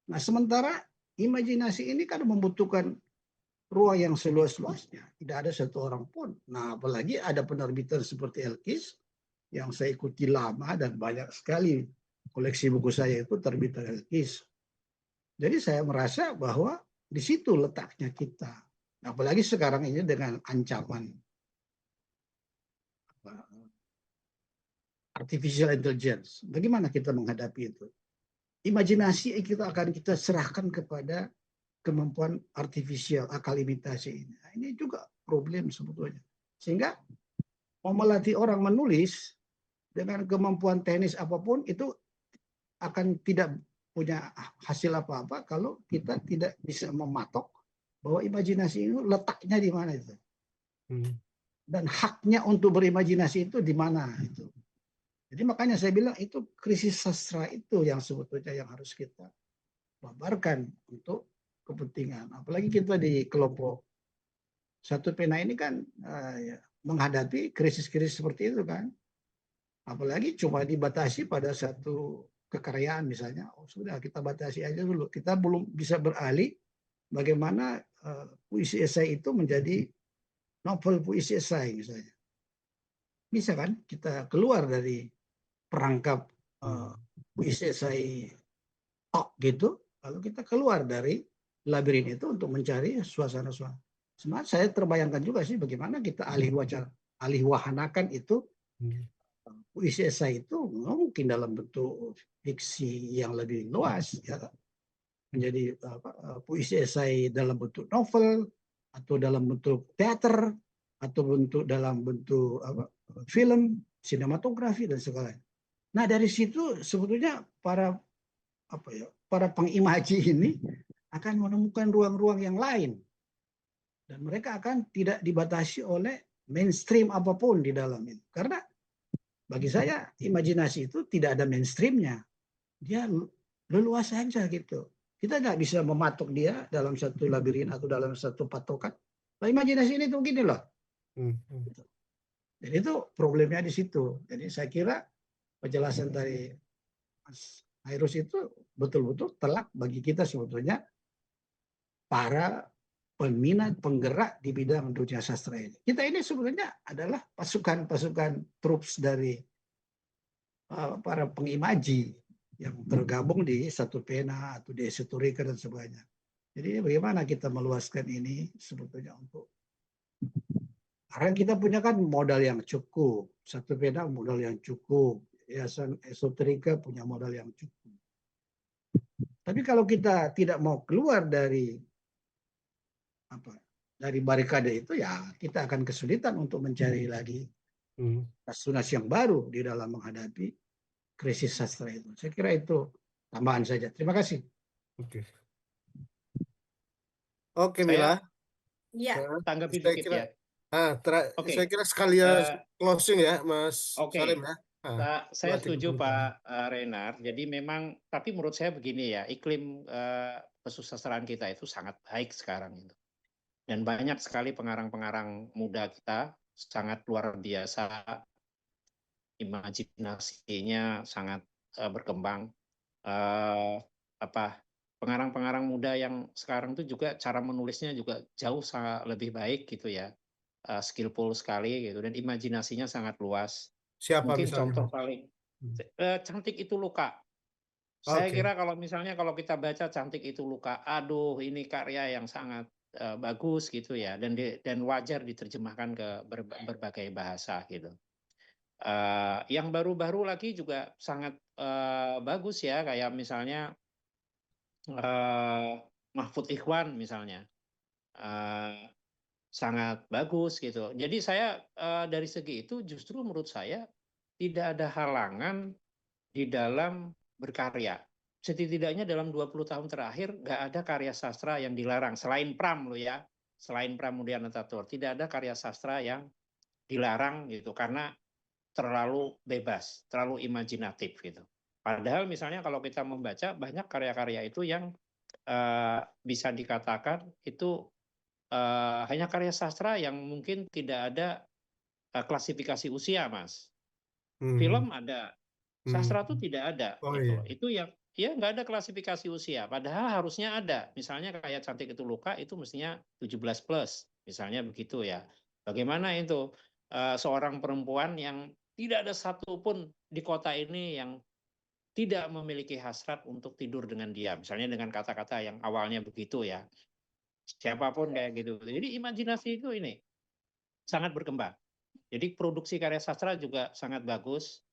Nah sementara imajinasi ini kan membutuhkan ruang yang seluas-luasnya. Tidak ada satu orang pun. Nah apalagi ada penerbitan seperti Elkis yang saya ikuti lama dan banyak sekali koleksi buku saya itu terbitan Elkis. Jadi saya merasa bahwa di situ letaknya kita. Apalagi sekarang ini dengan ancaman artificial intelligence. Bagaimana kita menghadapi itu? Imajinasi kita serahkan kepada kemampuan artifisial, akal imitasi ini. Nah, ini juga problem sebetulnya. Sehingga mau melatih orang menulis dengan kemampuan teknis apapun itu akan tidak punya hasil apa-apa kalau kita tidak bisa mematok bahwa imajinasi itu letaknya di mana itu. Dan haknya untuk berimajinasi itu di mana itu. Jadi makanya saya bilang itu krisis sastra itu yang sebetulnya yang harus kita paparkan untuk kepentingan. Apalagi kita di kelompok Satu Pena ini kan menghadapi krisis-krisis seperti itu kan. Apalagi cuma dibatasi pada satu kekayaan misalnya. Oh sudah kita batasi aja dulu. Kita belum bisa beralih bagaimana puisi esai itu menjadi novel puisi esai misalnya. Bisa kan kita keluar dari perangkap puisi esai tok gitu, lalu kita keluar dari labirin itu untuk mencari suasana-suasana. Sebenarnya saya terbayangkan juga sih bagaimana kita alih wahanakan itu puisi esai itu mungkin dalam bentuk fiksi yang lebih luas ya, menjadi puisi esai dalam bentuk novel atau dalam bentuk teater atau dalam bentuk film, sinematografi dan segala. Nah dari situ sebetulnya para para pengimaji ini akan menemukan ruang-ruang yang lain, dan mereka akan tidak dibatasi oleh mainstream apapun di dalam itu. Karena bagi saya imajinasi itu tidak ada mainstreamnya, dia leluasa saja gitu. Kita nggak bisa mematok dia dalam satu labirin atau dalam satu patokan. Nah, imajinasi ini tuh gini loh. Jadi itu problemnya di situ. Jadi saya kira penjelasan dari Mas Hairus itu betul-betul telak bagi kita sebetulnya para peminat penggerak di bidang dunia sastra ini. Kita ini sebenarnya adalah pasukan troops dari para pengimaji yang tergabung di Satu Pena atau di Esoterika dan sebagainya. Jadi bagaimana kita meluaskan ini sebetulnya untuk, karena kita punya kan modal yang cukup, Satu Pena modal yang cukup, Yayasan Esoterika punya modal yang cukup. Tapi kalau kita tidak mau keluar dari barikade itu, ya kita akan kesulitan untuk mencari lagi nasionalis yang baru di dalam menghadapi krisis sastra itu. Saya kira itu tambahan saja. Terima kasih. Oke, Mila. Ya. Tanggapi Saya dikit kira, ya. saya kira sekalian closing ya, Mas Oke. Salim ya. Saya setuju Pak Renar. Jadi memang, tapi menurut saya begini ya, iklim kesusastraan kita itu sangat baik sekarang itu. Dan banyak sekali pengarang-pengarang muda kita sangat luar biasa, imajinasinya sangat berkembang. Pengarang-pengarang muda yang sekarang itu juga cara menulisnya juga jauh sangat lebih baik gitu ya, skillful sekali gitu, dan imajinasinya sangat luas. Siapa Mungkin misalnya? contoh paling Cantik Itu Luka. Saya kira kalau kita baca Cantik Itu Luka, aduh ini karya yang sangat bagus gitu ya, dan wajar diterjemahkan ke berbagai bahasa gitu. Yang baru-baru lagi juga sangat bagus ya, kayak misalnya Mahfud Ikhwan misalnya, sangat bagus gitu. Jadi saya dari segi itu justru menurut saya tidak ada halangan di dalam berkarya. Setidaknya dalam 20 tahun terakhir nggak ada karya sastra yang dilarang, selain Pram loh ya, selain Pramudian Natatur, tidak ada karya sastra yang dilarang gitu karena terlalu bebas, terlalu imajinatif gitu. Padahal misalnya kalau kita membaca banyak karya-karya itu yang bisa dikatakan itu hanya karya sastra yang mungkin tidak ada klasifikasi usia, Mas. Film ada, sastra itu tidak ada gitu loh. Itu yang ya nggak ada klasifikasi usia, padahal harusnya ada. Misalnya kayak Cantik Itu Luka itu mestinya 17 plus, misalnya begitu ya. Bagaimana itu seorang perempuan yang tidak ada satupun di kota ini yang tidak memiliki hasrat untuk tidur dengan dia, misalnya dengan kata-kata yang awalnya begitu ya. Siapapun kayak gitu. Jadi imajinasi itu ini sangat berkembang. Jadi produksi karya sastra juga sangat bagus.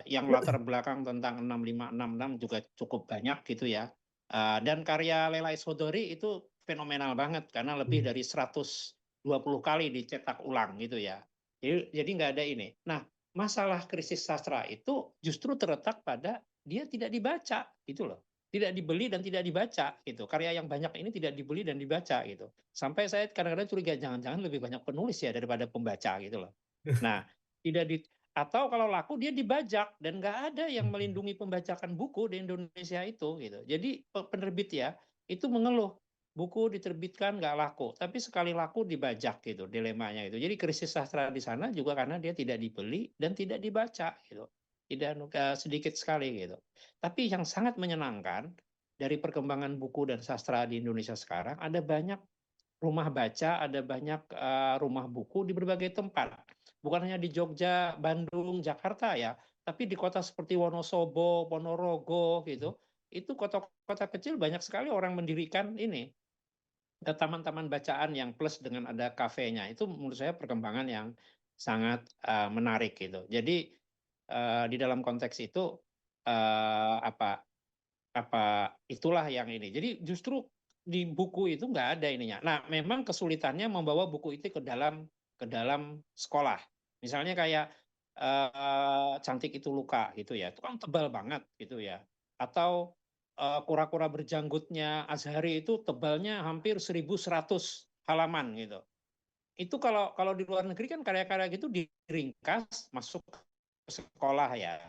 Yang latar belakang tentang 6566 juga cukup banyak gitu ya. Dan karya Lela Ishodori itu fenomenal banget karena lebih dari 120 kali dicetak ulang gitu ya. Jadi nggak ada ini. Nah, masalah krisis sastra itu justru terletak pada dia tidak dibaca gitu loh. Tidak dibeli dan tidak dibaca gitu. Karya yang banyak ini tidak dibeli dan dibaca gitu. Sampai saya kadang-kadang curiga jangan-jangan lebih banyak penulis ya daripada pembaca gitu loh. Nah, atau kalau laku dia dibajak dan nggak ada yang melindungi pembajakan buku di Indonesia itu gitu. Jadi penerbit ya itu mengeluh buku diterbitkan nggak laku, tapi sekali laku dibajak gitu dilemanya itu. Jadi krisis sastra di sana juga karena dia tidak dibeli dan tidak dibaca gitu. Tidak sedikit sekali gitu. Tapi yang sangat menyenangkan dari perkembangan buku dan sastra di Indonesia sekarang ada banyak rumah baca, ada banyak rumah buku di berbagai tempat. Bukan hanya di Jogja, Bandung, Jakarta ya, tapi di kota seperti Wonosobo, Ponorogo gitu, itu kota-kota kecil banyak sekali orang mendirikan ini taman-taman bacaan yang plus dengan ada kafenya. Itu menurut saya perkembangan yang sangat menarik gitu. Jadi di dalam konteks itu itulah yang ini. Jadi justru di buku itu nggak ada ininya. Nah, memang kesulitannya membawa buku itu ke dalam sekolah. Misalnya kayak Cantik Itu Luka gitu ya, itu kan tebal banget gitu ya. Atau Kura-Kura Berjanggutnya Azhari itu tebalnya hampir 1.100 halaman gitu. Itu kalau di luar negeri kan karya-karya gitu diringkas masuk ke sekolah ya.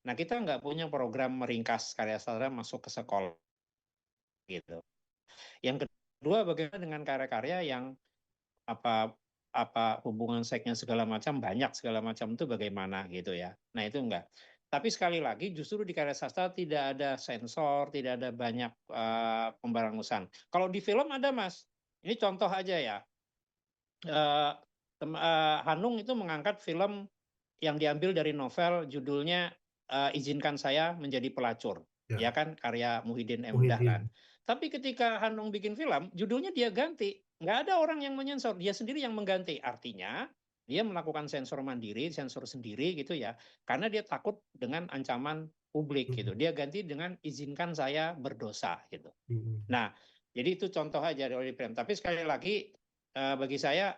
Nah, kita nggak punya program meringkas karya sastra masuk ke sekolah gitu. Yang kedua, bagaimana dengan karya-karya yang apa hubungan seksnya segala macam itu bagaimana gitu ya. Nah, itu enggak. Tapi sekali lagi justru di karya sastra tidak ada sensor, tidak ada banyak pembarangusan. Kalau di film ada, Mas. Ini contoh aja ya. Hanung itu mengangkat film yang diambil dari novel judulnya Izinkan Saya Menjadi Pelacur. Ya, Ya kan, karya Muhyiddin Emdah kan. Muhyiddin. Tapi ketika Hanung bikin film, judulnya dia ganti. Nggak ada orang yang menyensor, dia sendiri yang mengganti. Artinya dia melakukan sensor mandiri, sensor sendiri gitu ya. Karena dia takut dengan ancaman publik gitu. Dia ganti dengan Izinkan Saya Berdosa gitu. Nah, jadi itu contoh aja dari film. Tapi sekali lagi bagi saya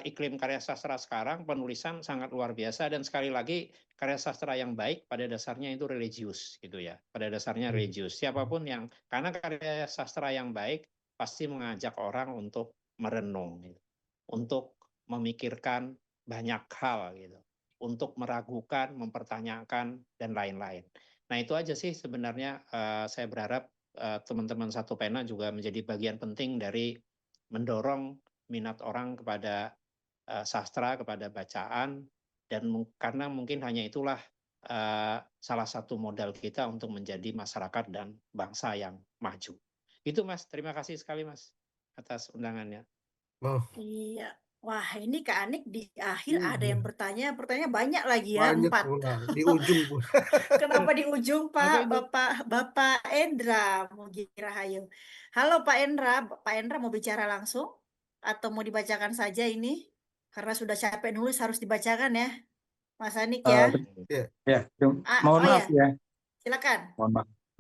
iklim karya sastra sekarang penulisan sangat luar biasa, dan sekali lagi karya sastra yang baik pada dasarnya itu religius gitu ya. Pada dasarnya religius. Siapapun yang, karena karya sastra yang baik pasti mengajak orang untuk merenung gitu. Untuk memikirkan banyak hal gitu. Untuk meragukan, mempertanyakan dan lain-lain. Nah, itu aja sih sebenarnya saya berharap teman-teman Satu Pena juga menjadi bagian penting dari mendorong minat orang kepada sastra, kepada bacaan, dan karena mungkin hanya itulah salah satu modal kita untuk menjadi masyarakat dan bangsa yang maju. Itu Mas, terima kasih sekali Mas atas undangannya. Oh, Iya. Wah, ini Kak Anik di akhir ada iya. yang bertanya banyak lagi ya, Banyak 4. pula di ujung pula. Kenapa di ujung Apa Pak? itu? Bapak Endra Mugi Rahayu. Halo Pak Endra, Pak Endra mau bicara langsung atau mau dibacakan saja ini? Karena sudah capek nulis harus dibacakan ya, Mas Anik Eh, ya. Ya, ya, Ah, mohon oh maaf ya, ya, silakan.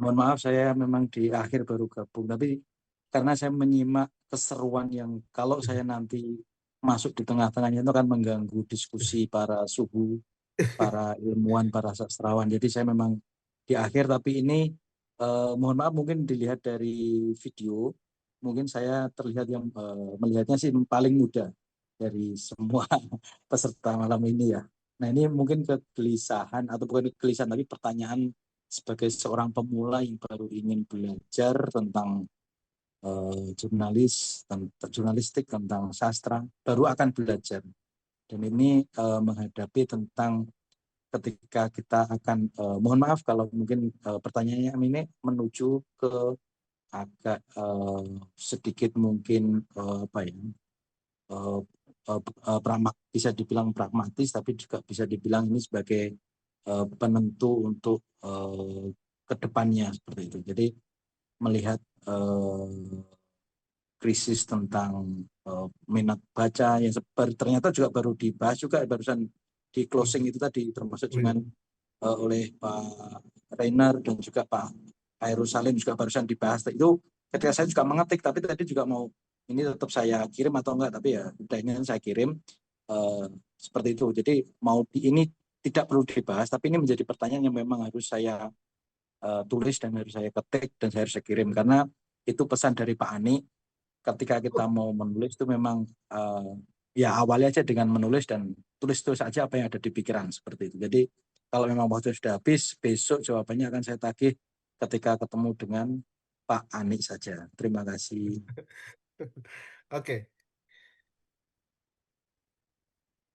mohon maaf saya memang di akhir baru gabung, tapi karena saya menyimak keseruan yang kalau saya nanti masuk di tengah-tengahnya itu akan mengganggu diskusi para suhu, para ilmuwan, para sastrawan. Jadi saya memang di akhir, tapi ini mohon maaf mungkin dilihat dari video, mungkin saya terlihat yang melihatnya sih paling muda dari semua peserta malam ini ya. Nah, ini mungkin kegelisahan atau bukan kegelisahan tapi pertanyaan sebagai seorang pemula yang baru ingin belajar tentang jurnalistik, tentang sastra, baru akan belajar. Dan ini menghadapi tentang ketika kita akan, mohon maaf kalau mungkin pertanyaannya ini menuju ke agak sedikit mungkin bisa dibilang pragmatis, tapi juga bisa dibilang ini sebagai penentu untuk kedepannya seperti itu. Jadi melihat krisis tentang minat baca yang ternyata juga baru dibahas juga barusan di closing itu tadi, termasuk dengan oleh Pak Rainer dan juga Pak Hairul Salim juga barusan dibahas. Itu ketika saya juga mengetik, tapi tadi juga mau ini tetap saya kirim atau enggak, tapi ya udah ini saya kirim seperti itu. Jadi mau ini tidak perlu dibahas, tapi ini menjadi pertanyaan yang memang harus saya tulis dan harus saya ketik dan saya harus kirim, karena itu pesan dari Pak Ani. Ketika kita mau menulis itu memang ya awalnya aja dengan menulis dan tulis-tulis aja apa yang ada di pikiran seperti itu. Jadi kalau memang waktu sudah habis, besok jawabannya akan saya tagih ketika ketemu dengan Pak Ani saja. Terima kasih. Oke.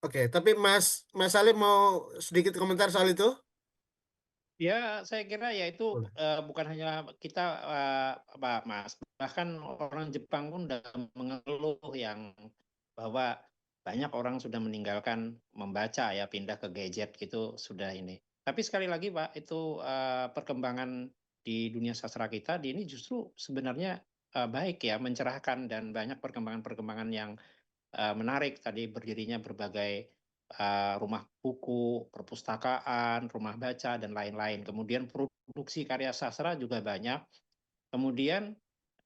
Oke, tapi Mas Salim mau sedikit komentar soal itu? Ya, saya kira ya itu Boleh. bukan hanya kita Mas, bahkan orang Jepang pun sudah mengeluh yang bahwa banyak orang sudah meninggalkan membaca ya, pindah ke gadget gitu sudah ini. Tapi sekali lagi Pak, itu perkembangan di dunia sastra kita di ini justru sebenarnya baik ya, mencerahkan, dan banyak perkembangan-perkembangan yang menarik. Tadi berdirinya berbagai rumah buku, perpustakaan, rumah baca, dan lain-lain. Kemudian produksi karya sastra juga banyak. Kemudian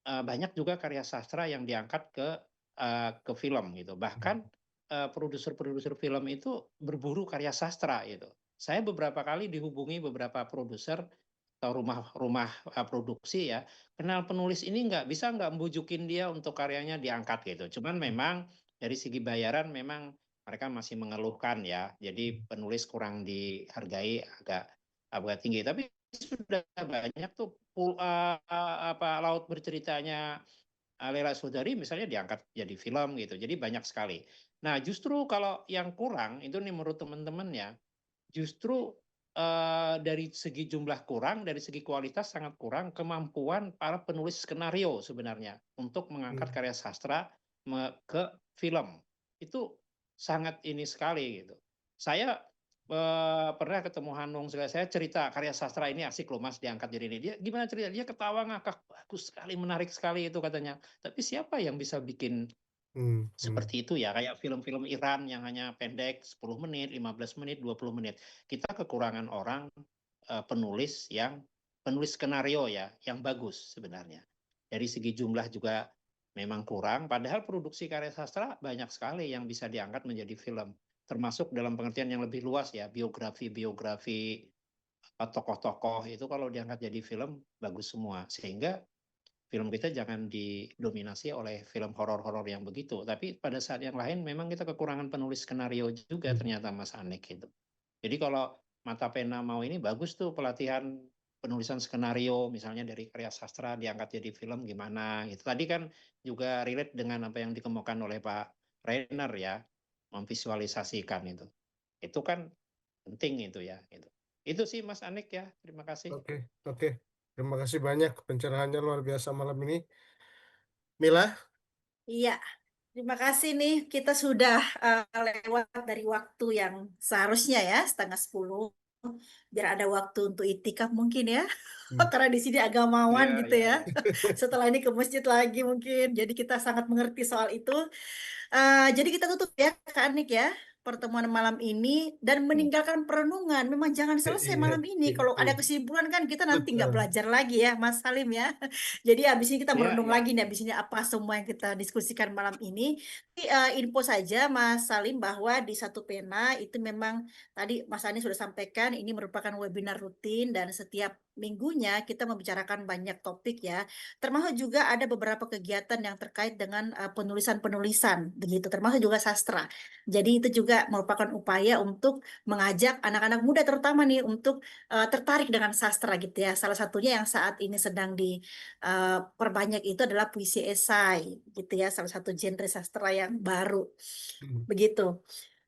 banyak juga karya sastra yang diangkat ke film gitu. Bahkan produser-produser film itu berburu karya sastra gitu. Saya beberapa kali dihubungi beberapa produser atau rumah produksi ya, kenal penulis ini bisa nggak membujukin dia untuk karyanya diangkat gitu. Cuman memang dari segi bayaran memang mereka masih mengeluhkan ya, jadi penulis kurang dihargai agak tinggi. Tapi sudah banyak tuh laut berceritanya Lela Sodari misalnya diangkat jadi film gitu. Jadi banyak sekali. Nah, justru kalau yang kurang itu nih menurut teman-teman ya, justru dari segi jumlah kurang, dari segi kualitas sangat kurang kemampuan para penulis skenario sebenarnya untuk mengangkat karya sastra ke film. Itu sangat ini sekali gitu. Saya pernah ketemu Hanung, saya cerita karya sastra ini asik loh Mas diangkat jadi ini. Dia gimana cerita? Dia ketawa ngakak, bagus sekali, menarik sekali itu katanya. Tapi siapa yang bisa bikin seperti itu ya, kayak film-film Iran yang hanya pendek 10 menit, 15 menit, 20 menit. Kita kekurangan orang penulis skenario ya, yang bagus sebenarnya. Dari segi jumlah juga memang kurang, padahal produksi karya sastra banyak sekali yang bisa diangkat menjadi film. Termasuk dalam pengertian yang lebih luas ya, biografi tokoh-tokoh itu kalau diangkat jadi film bagus semua. Sehingga film kita jangan didominasi oleh film horor-horor yang begitu. Tapi pada saat yang lain memang kita kekurangan penulis skenario juga ternyata Mas Anik gitu. Jadi kalau Mata Pena mau ini bagus tuh pelatihan penulisan skenario misalnya dari karya sastra diangkat jadi film gimana gitu. Tadi kan juga relate dengan apa yang dikemukakan oleh Pak Rainer ya, memvisualisasikan itu. Itu kan penting itu ya gitu. Itu sih Mas Anik ya. Terima kasih. Oke. Terima kasih banyak pencerahannya luar biasa malam ini. Mila? Iya, terima kasih nih. Kita sudah lewat dari waktu yang seharusnya ya, 9:30. Biar ada waktu untuk itikaf mungkin ya. Karena di sini agamawan gitu ya. Setelah ini ke masjid lagi mungkin. Jadi kita sangat mengerti soal itu. Jadi kita tutup ya Kak Anik ya pertemuan malam ini dan meninggalkan perenungan. Memang jangan selesai malam ini. Kalau ada kesimpulan kan kita nanti nggak belajar lagi ya Mas Salim ya. Jadi habis ini kita merenung lagi nih. Habis ini apa semua yang kita diskusikan malam ini. Info saja Mas Salim bahwa di Satu Pena itu memang tadi Mas Ani sudah sampaikan ini merupakan webinar rutin dan setiap minggunya kita membicarakan banyak topik ya. Termasuk juga ada beberapa kegiatan yang terkait dengan penulisan-penulisan begitu, termasuk juga sastra. Jadi itu juga merupakan upaya untuk mengajak anak-anak muda terutama nih untuk tertarik dengan sastra gitu ya. Salah satunya yang saat ini sedang diperbanyak itu adalah puisi esai gitu ya, salah satu genre sastra yang baru. Begitu.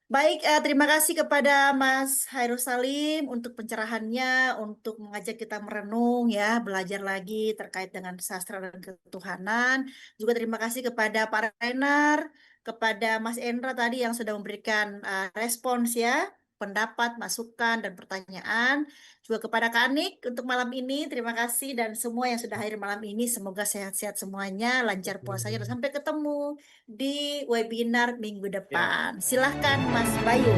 Baik, terima kasih kepada Mas Hairul Salim untuk pencerahannya, untuk mengajak kita merenung ya, belajar lagi terkait dengan sastra dan ketuhanan. Juga terima kasih kepada Pak Rainer, kepada Mas Endra tadi yang sudah memberikan respons ya, pendapat, masukan, dan pertanyaan. Juga kepada Kak Anik untuk malam ini, terima kasih. Dan semua yang sudah hadir malam ini, semoga sehat-sehat semuanya, lancar puasanya, dan sampai ketemu di webinar minggu depan. Silahkan Mas Bayu.